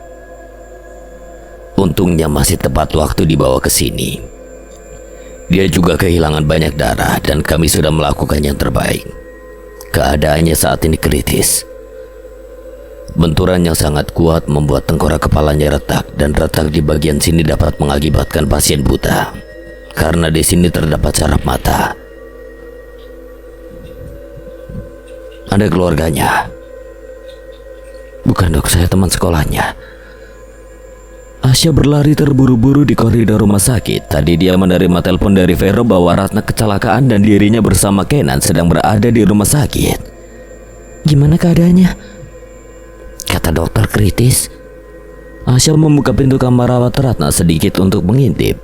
Untungnya masih tepat waktu dibawa ke sini. Dia juga kehilangan banyak darah dan kami sudah melakukan yang terbaik. Keadaannya saat ini kritis. Benturan yang sangat kuat membuat tengkorak kepalanya retak, dan retak di bagian sini dapat mengakibatkan pasien buta karena di sini terdapat saraf mata. Ada keluarganya. Bukan dok, saya teman sekolahnya. Asya berlari terburu-buru di koridor rumah sakit. Tadi dia menerima telepon dari Vero bahwa Ratna kecelakaan dan dirinya bersama Kenan sedang berada di rumah sakit. Gimana keadaannya? Kata dokter kritis. Asya membuka pintu kamar rawat Ratna sedikit untuk mengintip.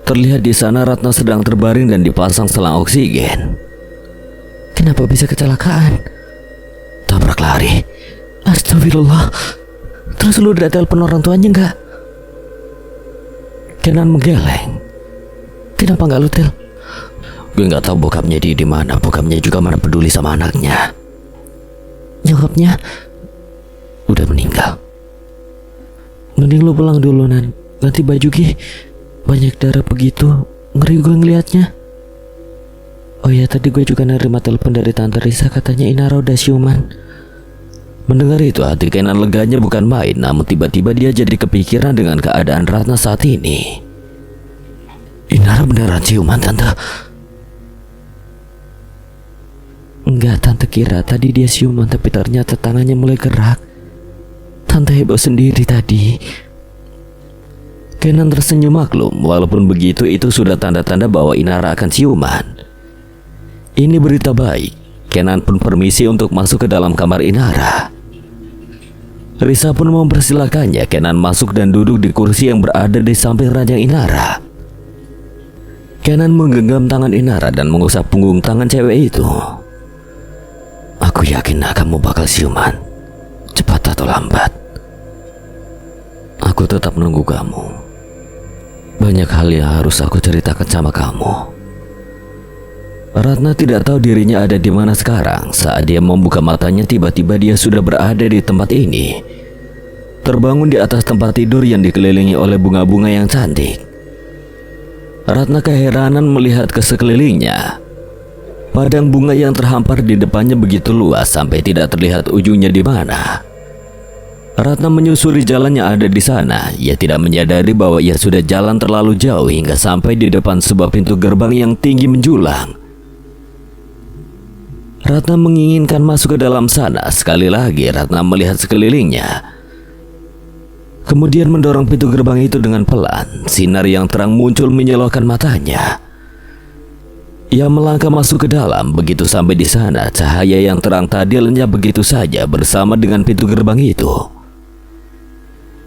Terlihat di sana Ratna sedang terbaring dan dipasang selang oksigen. Kenapa bisa kecelakaan? Tabrak lari. Astagfirullah. Terus lu udah telepon orang tuanya nggak? Kenan menggeleng. Kenapa nggak lu tel? Gue nggak tahu bokapnya di mana. Bokapnya juga mana peduli sama anaknya. Nyokapnya udah meninggal. Mending lu pulang dulu Nan. Ganti baju Gi. Banyak darah begitu. Ngeri gue ngeliatnya. Oh ya, tadi gue juga nerima telepon dari Tante Risa, katanya Inara udah siuman. Mendengar itu hati Kenan leganya bukan main, namun tiba-tiba dia jadi kepikiran dengan keadaan Ratna saat ini. Inara beneran siuman Tante? Enggak, Tante kira tadi dia siuman, tapi ternyata tangannya mulai gerak. Tante heboh sendiri tadi. Kenan tersenyum maklum. Walaupun begitu, itu sudah tanda-tanda bahwa Inara akan siuman. Ini berita baik. Kenan pun permisi untuk masuk ke dalam kamar Inara. Risa pun mempersilakannya. Kenan masuk dan duduk di kursi yang berada di samping ranjang Inara. Kenan menggenggam tangan Inara dan mengusap punggung tangan cewek itu. Aku yakin kamu bakal siuman, cepat atau lambat. Aku tetap menunggu kamu. Banyak hal yang harus aku ceritakan sama kamu. Ratna tidak tahu dirinya ada di mana sekarang. Saat dia membuka matanya, tiba-tiba dia sudah berada di tempat ini. Terbangun di atas tempat tidur yang dikelilingi oleh bunga-bunga yang cantik. Ratna keheranan melihat ke sekelilingnya. Padang bunga yang terhampar di depannya begitu luas sampai tidak terlihat ujungnya di mana. Ratna menyusuri jalan yang ada di sana. Ia tidak menyadari bahwa ia sudah jalan terlalu jauh hingga sampai di depan sebuah pintu gerbang yang tinggi menjulang. Ratna menginginkan masuk ke dalam sana. Sekali lagi Ratna melihat sekelilingnya. Kemudian mendorong pintu gerbang itu dengan pelan. Sinar yang terang muncul menyilaukan matanya. Ia melangkah masuk ke dalam. Begitu sampai di sana, cahaya yang terang tadi lenyap begitu saja bersama dengan pintu gerbang itu.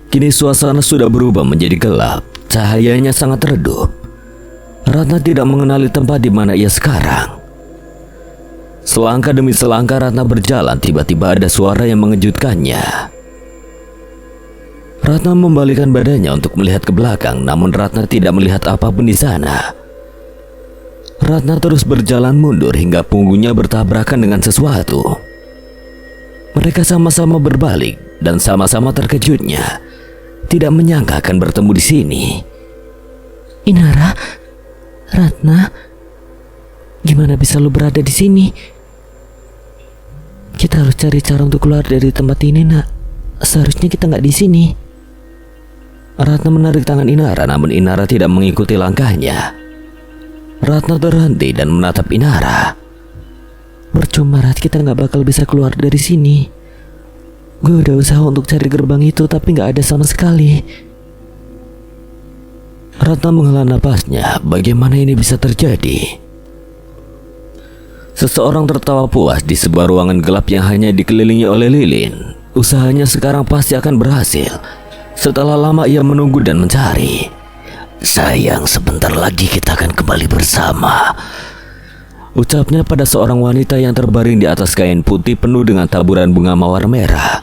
Kini suasana sudah berubah menjadi gelap. Cahayanya sangat redup. Ratna tidak mengenali tempat di mana ia sekarang. Selangkah demi selangkah Ratna berjalan, tiba-tiba ada suara yang mengejutkannya. Ratna membalikkan badannya untuk melihat ke belakang, namun Ratna tidak melihat apapun di sana. Ratna terus berjalan mundur hingga punggungnya bertabrakan dengan sesuatu. Mereka sama-sama berbalik dan sama-sama terkejutnya. Tidak menyangka akan bertemu di sini. Inara, Ratna, gimana bisa lu berada di sini? Kita harus cari cara untuk keluar dari tempat ini, Nak. Seharusnya kita nggak di sini. Ratna menarik tangan Inara, namun Inara tidak mengikuti langkahnya. Ratna terhenti dan menatap Inara. Percuma, Rat, kita nggak bakal bisa keluar dari sini. Gue udah usaha untuk cari gerbang itu, tapi nggak ada sama sekali. Ratna menghela napasnya. Bagaimana ini bisa terjadi? Seseorang tertawa puas di sebuah ruangan gelap yang hanya dikelilingi oleh lilin. Usahanya sekarang pasti akan berhasil. Setelah lama ia menunggu dan mencari. Sayang, sebentar lagi kita akan kembali bersama. Ucapnya pada seorang wanita yang terbaring di atas kain putih penuh dengan taburan bunga mawar merah.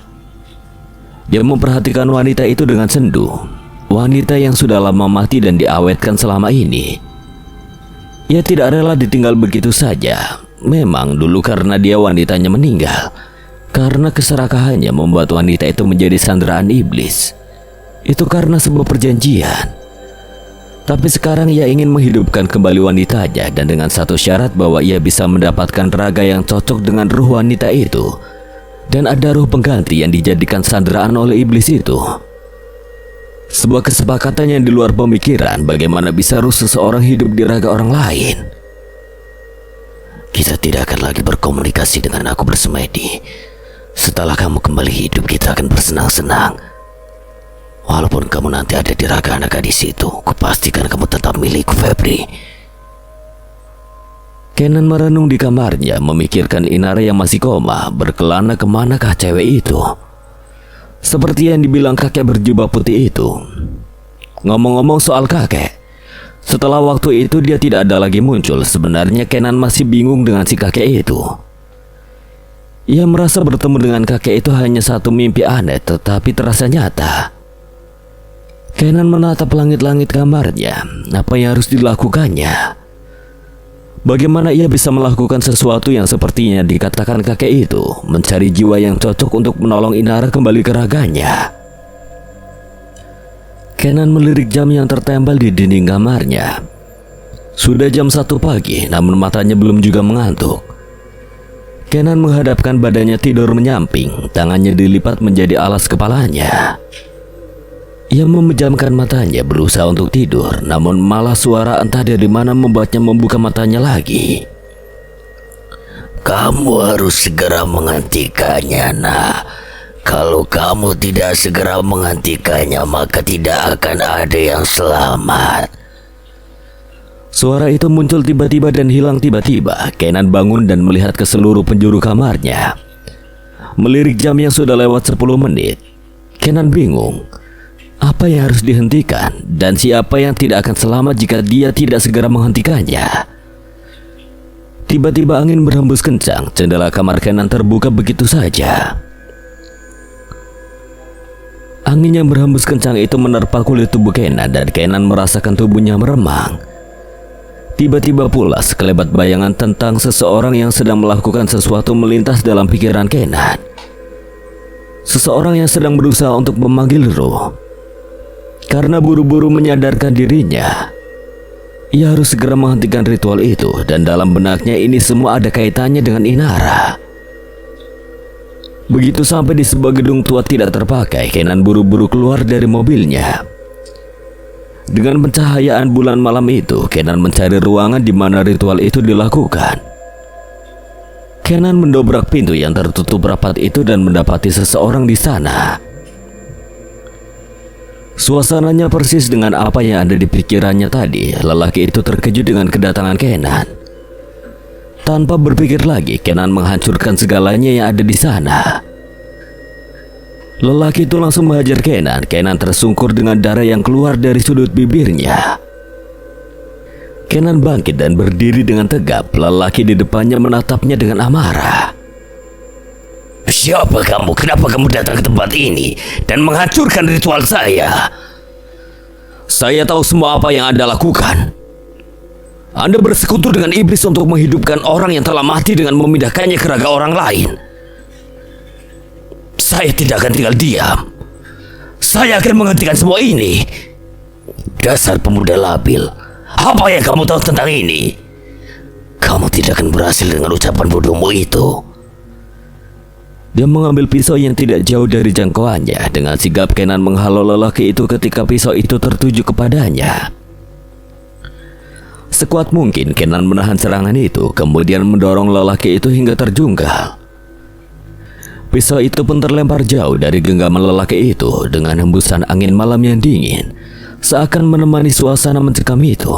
Dia memperhatikan wanita itu dengan sendu. Wanita yang sudah lama mati dan diawetkan selama ini. Ia tidak rela ditinggal begitu saja. Memang dulu karena dia wanitanya meninggal. Karena keserakahannya membuat wanita itu menjadi sandraan iblis. Itu karena sebuah perjanjian. Tapi sekarang ia ingin menghidupkan kembali wanitanya, dan dengan satu syarat bahwa ia bisa mendapatkan raga yang cocok dengan ruh wanita itu. Dan ada ruh pengganti yang dijadikan sandaraan oleh iblis itu. Sebuah kesepakatan yang di luar pemikiran bagaimana bisa ruh seseorang hidup di raga orang lain. Kita tidak akan lagi berkomunikasi dengan aku bersemedi. Setelah kamu kembali hidup, kita akan bersenang-senang. Walaupun kamu nanti ada di raga anak gadis itu, kupastikan kamu tetap milikku, Febri. Kenan merenung di kamarnya, memikirkan Inara yang masih koma, berkelana kemanakah cewek itu. Seperti yang dibilang kakek berjubah putih itu. Ngomong-ngomong soal kakek, setelah waktu itu dia tidak ada lagi muncul. Sebenarnya Kenan masih bingung dengan si kakek itu. Ia merasa bertemu dengan kakek itu hanya satu mimpi aneh, tetapi terasa nyata. Kenan menatap langit-langit kamarnya. Apa yang harus dilakukannya? Bagaimana ia bisa melakukan sesuatu yang sepertinya dikatakan kakek itu, mencari jiwa yang cocok untuk menolong Inara kembali ke raganya? Kenan melirik jam yang tertempel di dinding kamarnya. Sudah jam 1 pagi, namun matanya belum juga mengantuk. Kenan menghadapkan badannya tidur menyamping, tangannya dilipat menjadi alas kepalanya. Ia memejamkan matanya berusaha untuk tidur, namun malah suara entah dari mana membuatnya membuka matanya lagi. Kamu harus segera menghentikannya, nak. Kalau kamu tidak segera menghentikannya, maka tidak akan ada yang selamat. Suara itu muncul tiba-tiba dan hilang tiba-tiba. Kenan bangun dan melihat ke seluruh penjuru kamarnya. Melirik jam yang sudah lewat 10 menit. Kenan bingung. Apa yang harus dihentikan dan siapa yang tidak akan selamat jika dia tidak segera menghentikannya? Tiba-tiba angin berhembus kencang, jendela kamar Kenan terbuka begitu saja. Angin yang berhembus kencang itu menerpa kulit tubuh Kenan dan Kenan merasakan tubuhnya meremang. Tiba-tiba pula sekelebat bayangan tentang seseorang yang sedang melakukan sesuatu melintas dalam pikiran Kenan. Seseorang yang sedang berusaha untuk memanggil ruh. Karena buru-buru menyadarkan dirinya, ia harus segera menghentikan ritual itu, dan dalam benaknya ini semua ada kaitannya dengan Inara. Begitu sampai di sebuah gedung tua tidak terpakai, Kenan buru-buru keluar dari mobilnya. Dengan pencahayaan bulan malam itu, Kenan mencari ruangan di mana ritual itu dilakukan. Kenan mendobrak pintu yang tertutup rapat itu dan mendapati seseorang di sana. Suasananya persis dengan apa yang ada di pikirannya tadi. Lelaki itu terkejut dengan kedatangan Kenan. Tanpa berpikir lagi, Kenan menghancurkan segalanya yang ada di sana. Lelaki itu langsung menghajar Kenan. Kenan tersungkur dengan darah yang keluar dari sudut bibirnya. Kenan bangkit dan berdiri dengan tegap. Lelaki di depannya menatapnya dengan amarah. Siapa kamu? Kenapa kamu datang ke tempat ini dan menghancurkan ritual saya? Saya tahu semua apa yang Anda lakukan. Anda bersekutu dengan iblis untuk menghidupkan orang yang telah mati dengan memindahkannya ke raga orang lain. Saya tidak akan tinggal diam. Saya akan menghentikan semua ini. Dasar pemuda labil. Apa yang kamu tahu tentang ini? Kamu tidak akan berhasil dengan ucapan bodohmu itu. Dia mengambil pisau yang tidak jauh dari jangkauannya. Dengan sigap Kenan menghalau lelaki itu ketika pisau itu tertuju kepadanya. Sekuat mungkin Kenan menahan serangan itu, kemudian mendorong lelaki itu hingga terjungkal. Pisau itu pun terlempar jauh dari genggaman lelaki itu dengan hembusan angin malam yang dingin, seakan menemani suasana mencekam itu.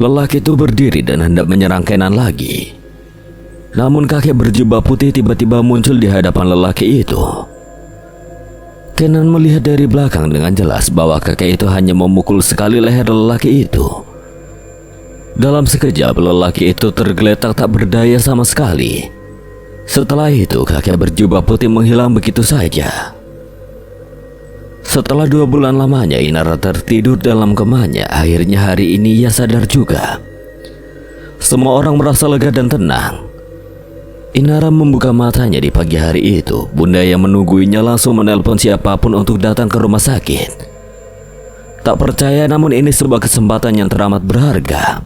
Lelaki itu berdiri dan hendak menyerang Kenan lagi. Namun kakek berjubah putih tiba-tiba muncul di hadapan lelaki itu. Kenan melihat dari belakang dengan jelas bahwa kakek itu hanya memukul sekali leher lelaki itu. Dalam sekejap lelaki itu tergeletak tak berdaya sama sekali. Setelah itu kakek berjubah putih menghilang begitu saja. Setelah 2 bulan lamanya Inara tertidur dalam kemahnya, akhirnya hari ini ia sadar juga. Semua orang merasa lega dan tenang. Inara membuka matanya di pagi hari itu. Bunda yang menungguinya langsung menelpon siapapun untuk datang ke rumah sakit. Tak percaya, namun ini sebuah kesempatan yang teramat berharga.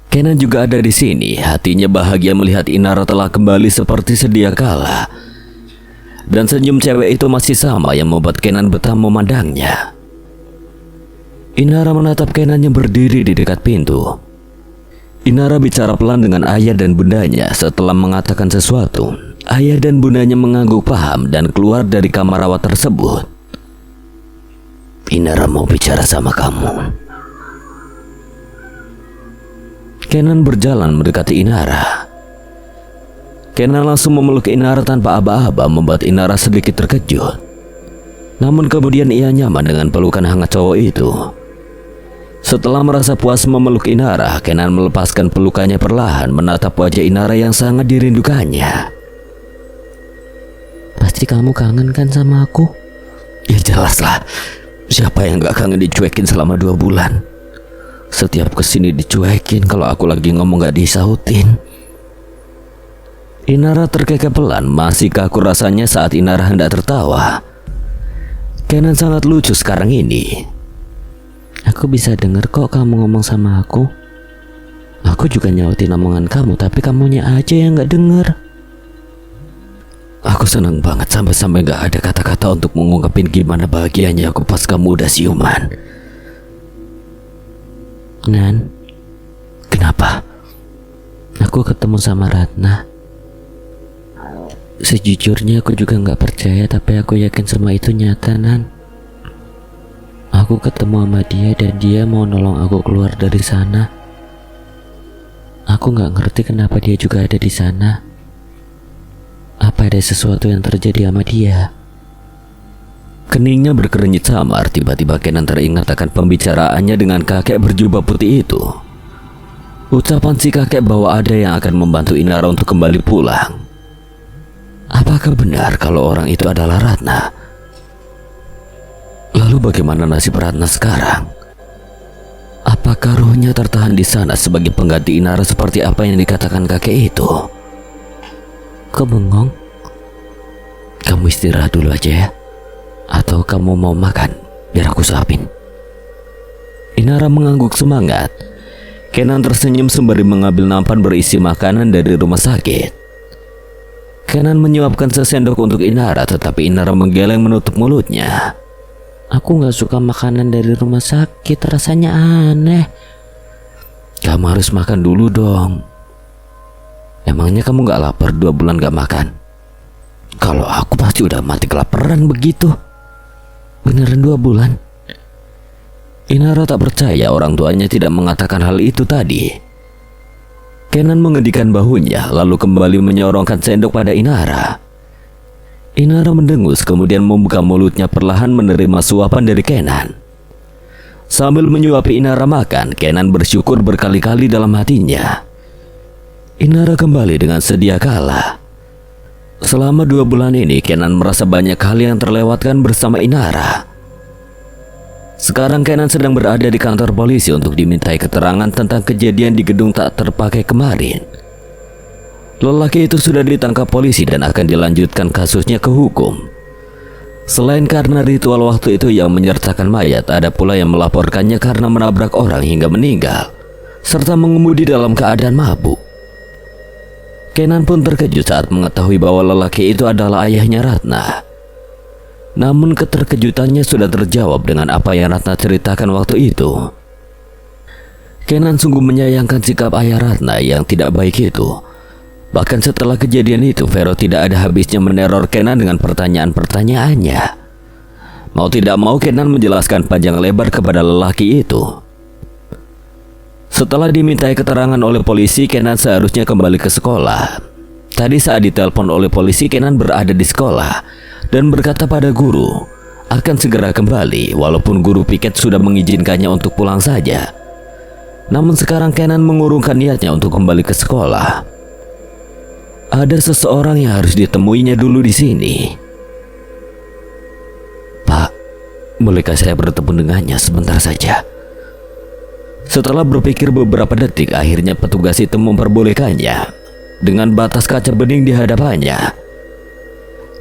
Kenan juga ada di sini. Hatinya bahagia melihat Inara telah kembali seperti sedia kala. Dan senyum cewek itu masih sama yang membuat Kenan betah memandangnya. Inara menatap Kenan yang berdiri di dekat pintu. Inara bicara pelan dengan ayah dan bundanya. Setelah mengatakan sesuatu, ayah dan bundanya mengangguk paham dan keluar dari kamar rawat tersebut. Inara mau bicara sama kamu. Kenan berjalan mendekati Inara. Kenan langsung memeluk Inara tanpa aba-aba, membuat Inara sedikit terkejut. Namun kemudian ia nyaman dengan pelukan hangat cowok itu. Setelah merasa puas memeluk Inara, Kenan melepaskan pelukannya perlahan, menatap wajah Inara yang sangat dirindukannya. Pasti kamu kangen kan sama aku? Ya jelaslah. Siapa yang gak kangen dicuekin selama 2 bulan? Setiap kesini dicuekin, kalau aku lagi ngomong gak disautin. Inara terkekeh pelan, masih kaku rasanya saat Inara hendak tertawa. Kenan sangat lucu sekarang ini. Aku bisa denger kok kamu ngomong sama aku. Aku juga nyautin omongan kamu, tapi kamunya aja yang gak denger. Aku senang banget sampai gak ada kata-kata untuk mengungkapin gimana bahagianya aku pas kamu udah siuman. Nan, Kenapa? aku ketemu sama Ratna. Sejujurnya aku juga gak percaya, tapi aku yakin semua itu nyata, Nan. Aku ketemu sama dia dan dia mau nolong aku keluar dari sana. Aku gak ngerti kenapa dia juga ada di sana. Apa ada sesuatu yang terjadi sama dia? Keningnya berkerenyit samar. Tiba-tiba Kenan teringat akan pembicaraannya dengan kakek berjubah putih itu. Ucapan si kakek bahwa ada yang akan membantu Inara untuk kembali pulang. Apakah benar kalau orang itu adalah Ratna? Lalu bagaimana nasib Ratna sekarang? Apakah rohnya tertahan di sana sebagai pengganti Inara seperti apa yang dikatakan kakek itu? Kok bengong? Kamu istirahat dulu aja ya. Atau kamu mau makan? Biar aku suapin. Inara mengangguk semangat. Kenan tersenyum sembari mengambil nampan berisi makanan dari rumah sakit. Kenan menyuapkan sesendok untuk Inara, tetapi Inara menggeleng menutup mulutnya. Aku gak suka makanan dari rumah sakit, rasanya aneh. Kamu harus makan dulu dong. Emangnya kamu gak lapar 2 bulan gak makan? Kalau aku pasti udah mati kelaparan begitu. Beneran 2 bulan? Inara tak percaya orang tuanya tidak mengatakan hal itu tadi. Kenan mengedikan bahunya, lalu kembali menyorongkan sendok pada Inara. Inara mendengus, kemudian membuka mulutnya perlahan menerima suapan dari Kenan. Sambil menyuapi Inara makan, Kenan bersyukur berkali-kali dalam hatinya. Inara kembali dengan sedia kala. Selama 2 bulan ini, Kenan merasa banyak hal yang terlewatkan bersama Inara. Sekarang Kenan sedang berada di kantor polisi untuk dimintai keterangan tentang kejadian di gedung tak terpakai kemarin. Lelaki itu sudah ditangkap polisi dan akan dilanjutkan kasusnya ke hukum. Selain karena ritual waktu itu yang menyertakan mayat, ada pula yang melaporkannya karena menabrak orang hingga meninggal, serta mengemudi dalam keadaan mabuk. Kenan pun terkejut saat mengetahui bahwa lelaki itu adalah ayahnya Ratna. Namun keterkejutannya sudah terjawab dengan apa yang Ratna ceritakan waktu itu. Kenan sungguh menyayangkan sikap ayah Ratna yang tidak baik itu. Bahkan setelah kejadian itu, Vero tidak ada habisnya meneror Kenan dengan pertanyaan-pertanyaannya. Mau tidak mau Kenan menjelaskan panjang lebar kepada lelaki itu. Setelah dimintai keterangan oleh polisi, Kenan seharusnya kembali ke sekolah. Tadi saat ditelepon oleh polisi, Kenan berada di sekolah dan berkata pada guru akan segera kembali, walaupun guru piket sudah mengizinkannya untuk pulang saja. Namun sekarang Kenan mengurungkan niatnya untuk kembali ke sekolah. Ada seseorang yang harus ditemuinya dulu di sini. Pak, bolehkah saya bertemu dengannya sebentar saja? Setelah berpikir beberapa detik, akhirnya petugas itu memperbolehkannya. Dengan batas kaca bening di hadapannya,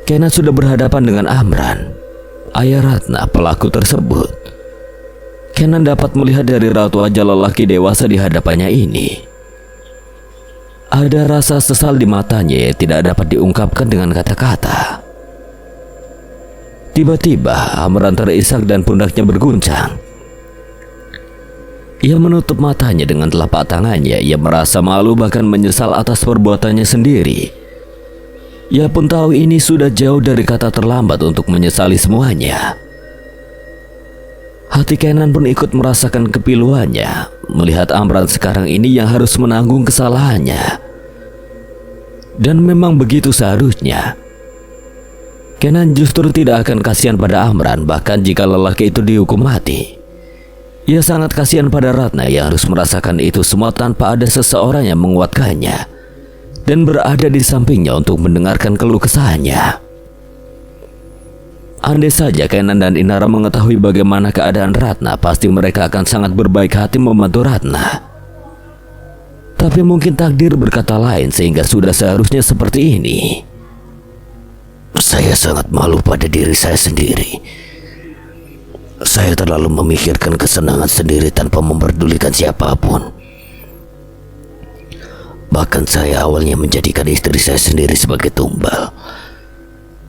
Kenan sudah berhadapan dengan Amran, ayah Ratna, pelaku tersebut. Kenan dapat melihat dari raut wajah lelaki dewasa di hadapannya ini. Ada rasa sesal di matanya yang tidak dapat diungkapkan dengan kata-kata. Tiba-tiba Amran terisak dan pundaknya berguncang. Ia menutup matanya dengan telapak tangannya. Ia merasa malu bahkan menyesal atas perbuatannya sendiri. Ia pun tahu ini sudah jauh dari kata terlambat untuk menyesali semuanya. Hati Kenan pun ikut merasakan kepiluannya melihat Amran sekarang ini yang harus menanggung kesalahannya. Dan memang begitu seharusnya. Kenan justru tidak akan kasihan pada Amran, bahkan jika lelaki itu dihukum mati. Ia sangat kasihan pada Ratna yang harus merasakan itu semua tanpa ada seseorang yang menguatkannya dan berada di sampingnya untuk mendengarkan keluh kesahnya. Andai saja Kenan dan Inara mengetahui bagaimana keadaan Ratna, pasti mereka akan sangat berbaik hati membantu Ratna. Tapi mungkin takdir berkata lain sehingga sudah seharusnya seperti ini. Saya sangat malu pada diri saya sendiri. Saya terlalu memikirkan kesenangan sendiri tanpa memperdulikan siapapun. Bahkan saya awalnya menjadikan istri saya sendiri sebagai tumbal.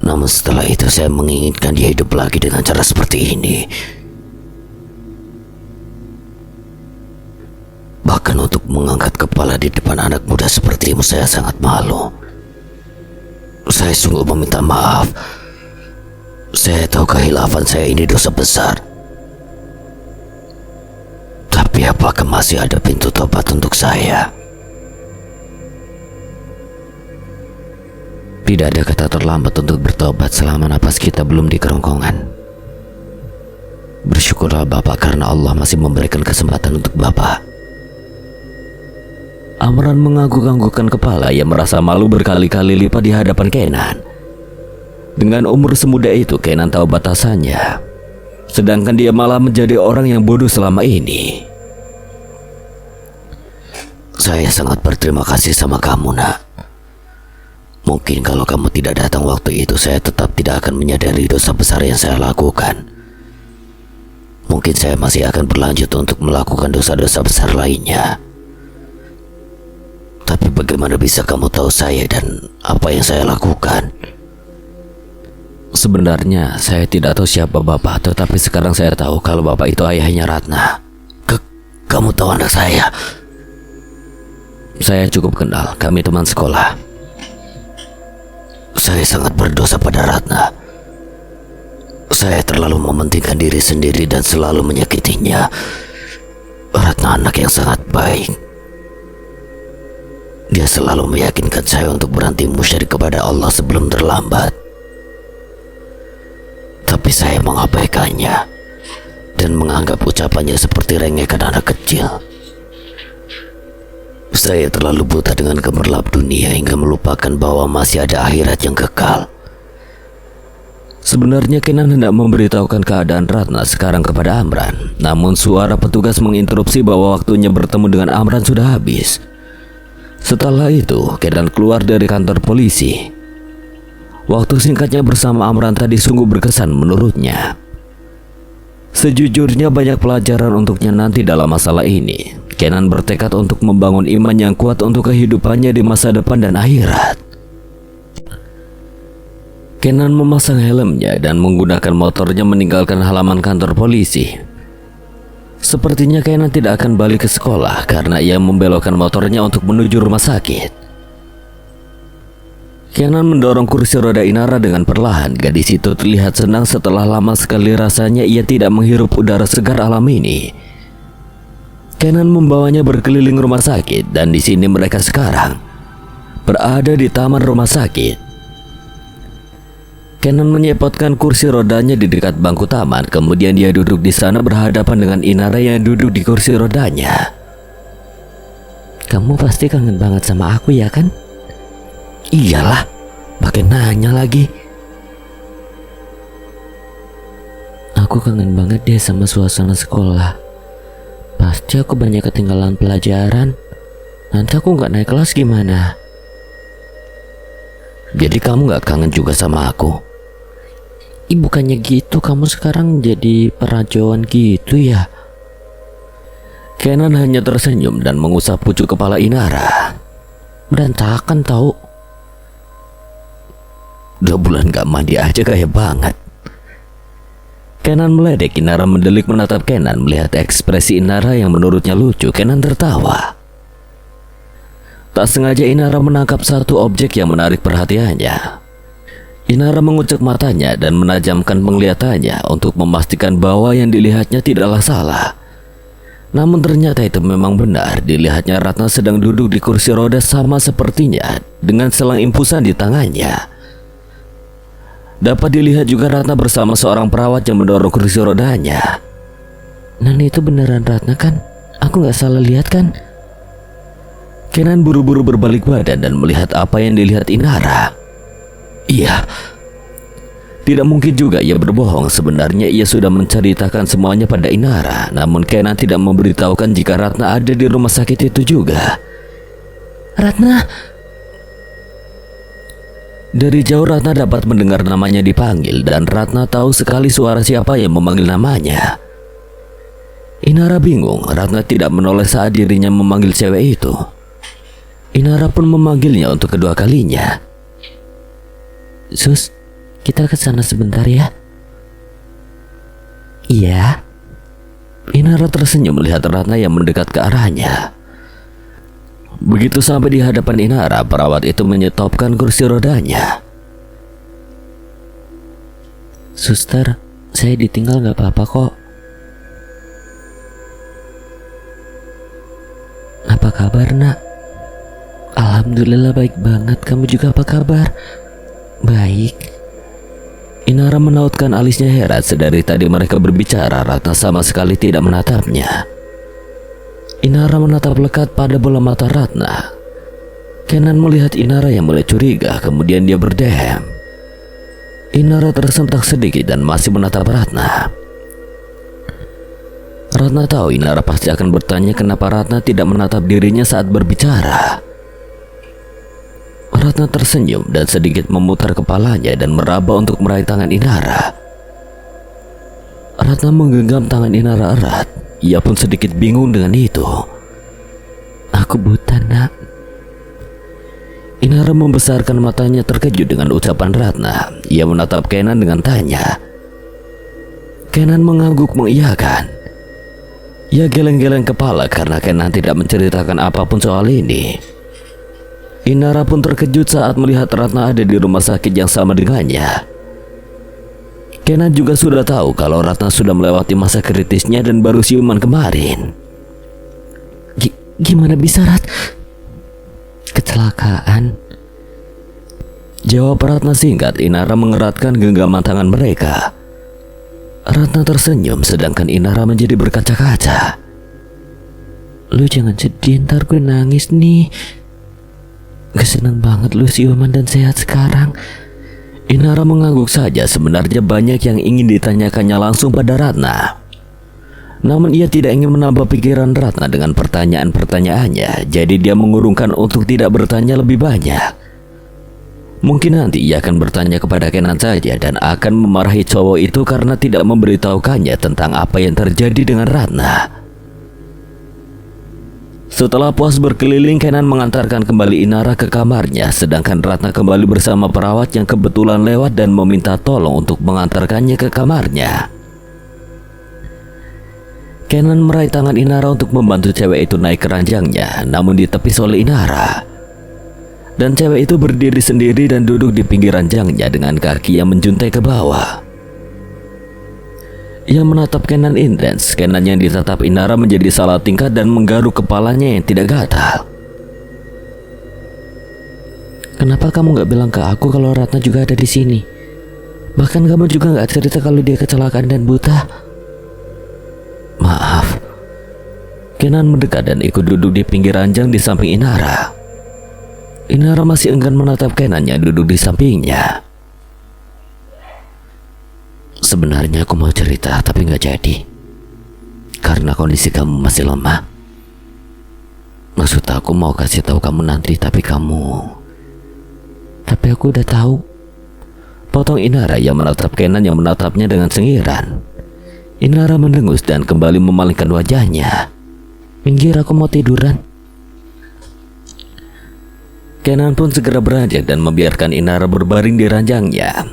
Namun setelah itu saya menginginkan dia hidup lagi dengan cara seperti ini. Bahkan untuk mengangkat kepala di depan anak muda sepertimu saya sangat malu. Saya sungguh meminta maaf. Saya tahu kehilafan saya ini dosa besar. Tapi apakah masih ada pintu tobat untuk saya? Tidak ada kata terlambat untuk bertobat selama napas kita belum di kerongkongan. Bersyukurlah Bapak karena Allah masih memberikan kesempatan untuk Bapak. Amran mengangguk-anggukkan kepala. Ia merasa malu berkali-kali lipat di hadapan Kenan. Dengan umur semuda itu, Kenan tahu batasannya. Sedangkan dia malah menjadi orang yang bodoh selama ini. Saya sangat berterima kasih sama kamu, Nak. Mungkin kalau kamu tidak datang waktu itu, saya tetap tidak akan menyadari dosa besar yang saya lakukan. Mungkin saya masih akan berlanjut untuk melakukan dosa-dosa besar lainnya. Tapi bagaimana bisa kamu tahu saya dan apa yang saya lakukan? Sebenarnya saya tidak tahu siapa Bapak, tetapi sekarang saya tahu kalau Bapak itu ayahnya Ratna. Kamu tahu anak saya? Saya cukup kenal, kami teman sekolah. Saya sangat berdosa pada Ratna. Saya terlalu mementingkan diri sendiri dan selalu menyakitinya. Ratna anak yang sangat baik. Dia selalu meyakinkan saya untuk berhenti musyrik kepada Allah sebelum terlambat. Tapi saya mengabaikannya dan menganggap ucapannya seperti rengekan anak kecil. Saya terlalu buta dengan gemerlap dunia hingga melupakan bahwa masih ada akhirat yang kekal. Sebenarnya Kenan hendak memberitahukan keadaan Ratna sekarang kepada Amran. Namun suara petugas menginterupsi bahwa waktunya bertemu dengan Amran sudah habis. Setelah itu, Kenan keluar dari kantor polisi. Waktu singkatnya bersama Amran tadi sungguh berkesan menurutnya. Sejujurnya banyak pelajaran untuknya nanti dalam masalah ini. Kenan bertekad untuk membangun iman yang kuat untuk kehidupannya di masa depan dan akhirat. Kenan memasang helmnya dan menggunakan motornya meninggalkan halaman kantor polisi. Sepertinya Kenan tidak akan balik ke sekolah karena ia membelokkan motornya untuk menuju rumah sakit. Kenan mendorong kursi roda Inara dengan perlahan. Gadis itu terlihat senang setelah lama sekali rasanya ia tidak menghirup udara segar alam ini. Kenan membawanya berkeliling rumah sakit dan di sini mereka sekarang berada di taman rumah sakit. Kenan menyepotkan kursi rodanya di dekat bangku taman, kemudian dia duduk di sana berhadapan dengan Inara yang duduk di kursi rodanya. Kamu pasti kangen banget sama aku ya kan? Iyalah, pakai nanya lagi. Aku kangen banget deh sama suasana sekolah. Pasti aku banyak ketinggalan pelajaran. Nanti aku nggak naik kelas gimana? Jadi kamu nggak kangen juga sama aku? Ih, bukannya gitu, kamu sekarang jadi perajuan gitu ya? Kenan hanya tersenyum dan mengusap pucuk kepala Inara. Berantakan tahu. 2 bulan gak mandi aja kayak banget. Kenan meledek. Inara mendelik menatap Kenan. Melihat ekspresi Inara yang menurutnya lucu, Kenan tertawa. Tak sengaja Inara menangkap satu objek yang menarik perhatiannya. Inara mengucek matanya dan menajamkan penglihatannya untuk memastikan bahwa yang dilihatnya tidaklah salah. Namun ternyata itu memang benar. Dilihatnya Ratna sedang duduk di kursi roda sama sepertinya, dengan selang impusan di tangannya. Dapat dilihat juga Ratna bersama seorang perawat yang mendorong kursi rodanya. Nan itu beneran Ratna kan? Aku gak salah lihat kan? Kenan buru-buru berbalik badan dan melihat apa yang dilihat Inara. Iya. Tidak mungkin juga ia berbohong. Sebenarnya ia sudah menceritakan semuanya pada Inara. Namun Kenan tidak memberitahukan jika Ratna ada di rumah sakit itu juga. Ratna. Dari jauh Ratna dapat mendengar namanya dipanggil, dan Ratna tahu sekali suara siapa yang memanggil namanya. Inara bingung. Ratna tidak menoleh saat dirinya memanggil cewek itu. Inara pun memanggilnya untuk kedua kalinya. Sus, kita ke sana sebentar ya. Iya. Inara tersenyum melihat Ratna yang mendekat ke arahnya. Begitu sampai di hadapan Inara, perawat itu menyetopkan kursi rodanya. Suster, saya ditinggal gak apa-apa kok. Apa kabar nak? Alhamdulillah baik banget. Kamu juga apa kabar? Baik. Inara menautkan alisnya heran. Sedari tadi mereka berbicara, Ratna sama sekali tidak menatapnya. Inara menatap lekat pada bola mata Ratna. Kenan melihat Inara yang mulai curiga, kemudian dia berdiam. Inara tersentak sedikit dan masih menatap Ratna. Ratna tahu Inara pasti akan bertanya kenapa Ratna tidak menatap dirinya saat berbicara. Ratna tersenyum dan sedikit memutar kepalanya dan meraba untuk meraih tangan Inara. Ratna menggenggam tangan Inara erat. Ia pun sedikit bingung dengan itu. Aku buta nak. Inara membesarkan matanya terkejut dengan ucapan Ratna. Ia menatap Kenan dengan tanya. Kenan mengangguk mengiyakan. Ia geleng-geleng kepala karena Kenan tidak menceritakan apapun soal ini. Inara pun terkejut saat melihat Ratna ada di rumah sakit yang sama dengannya. Kenan juga sudah tahu kalau Ratna sudah melewati masa kritisnya dan baru siuman kemarin. Gimana bisa Rat? Kecelakaan. Jawab Ratna singkat. Inara mengeratkan genggaman tangan mereka. Ratna tersenyum sedangkan Inara menjadi berkaca-kaca. Lu jangan sedih, ntar gue nangis nih. Gue seneng banget lu siuman dan sehat sekarang. Inara mengangguk saja. Sebenarnya banyak yang ingin ditanyakannya langsung pada Ratna. Namun ia tidak ingin menambah pikiran Ratna dengan pertanyaan-pertanyaannya. Jadi dia mengurungkan untuk tidak bertanya lebih banyak. Mungkin nanti ia akan bertanya kepada Kenan saja dan akan memarahi cowok itu karena tidak memberitahukannya tentang apa yang terjadi dengan Ratna. Setelah puas berkeliling, Kenan mengantarkan kembali Inara ke kamarnya, sedangkan Ratna kembali bersama perawat yang kebetulan lewat dan meminta tolong untuk mengantarkannya ke kamarnya. Kenan meraih tangan Inara untuk membantu cewek itu naik ke ranjangnya, namun ditepis oleh Inara. Dan cewek itu berdiri sendiri dan duduk di pinggir ranjangnya dengan kaki yang menjuntai ke bawah. Ia menatap Kenan intens. Kenan yang ditatap Inara menjadi salah tingkah dan menggaruk kepalanya yang tidak gatal. Kenapa kamu gak bilang ke aku kalau Ratna juga ada di sini? Bahkan kamu juga gak cerita kalau dia kecelakaan dan buta. Maaf. Kenan mendekat dan ikut duduk di pinggir ranjang di samping Inara. Inara masih enggan menatap Kenan yang duduk di sampingnya. Sebenarnya aku mau cerita tapi gak jadi. Karena kondisi kamu masih lemah. Maksud aku mau kasih tahu kamu nanti tapi aku udah tahu. Potong Inara yang menatap Kenan yang menatapnya dengan sengiran. Inara mendengus dan kembali memalingkan wajahnya. Minggir, aku mau tiduran. Kenan pun segera beranjak dan membiarkan Inara berbaring di ranjangnya.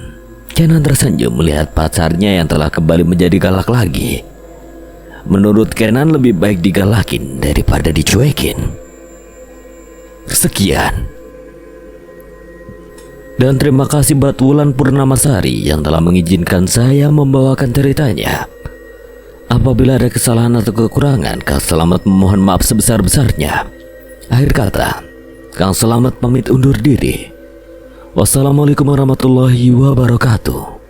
Kenan tersenyum melihat pacarnya yang telah kembali menjadi galak lagi. Menurut Kenan lebih baik digalakin daripada dicuekin. Sekian. Dan terima kasih buat Wulan Purnamasari yang telah mengizinkan saya membawakan ceritanya. Apabila ada kesalahan atau kekurangan, Kang Selamat memohon maaf sebesar-besarnya. Akhir kata, Kang Selamat pamit undur diri. Wassalamualaikum warahmatullahi wabarakatuh.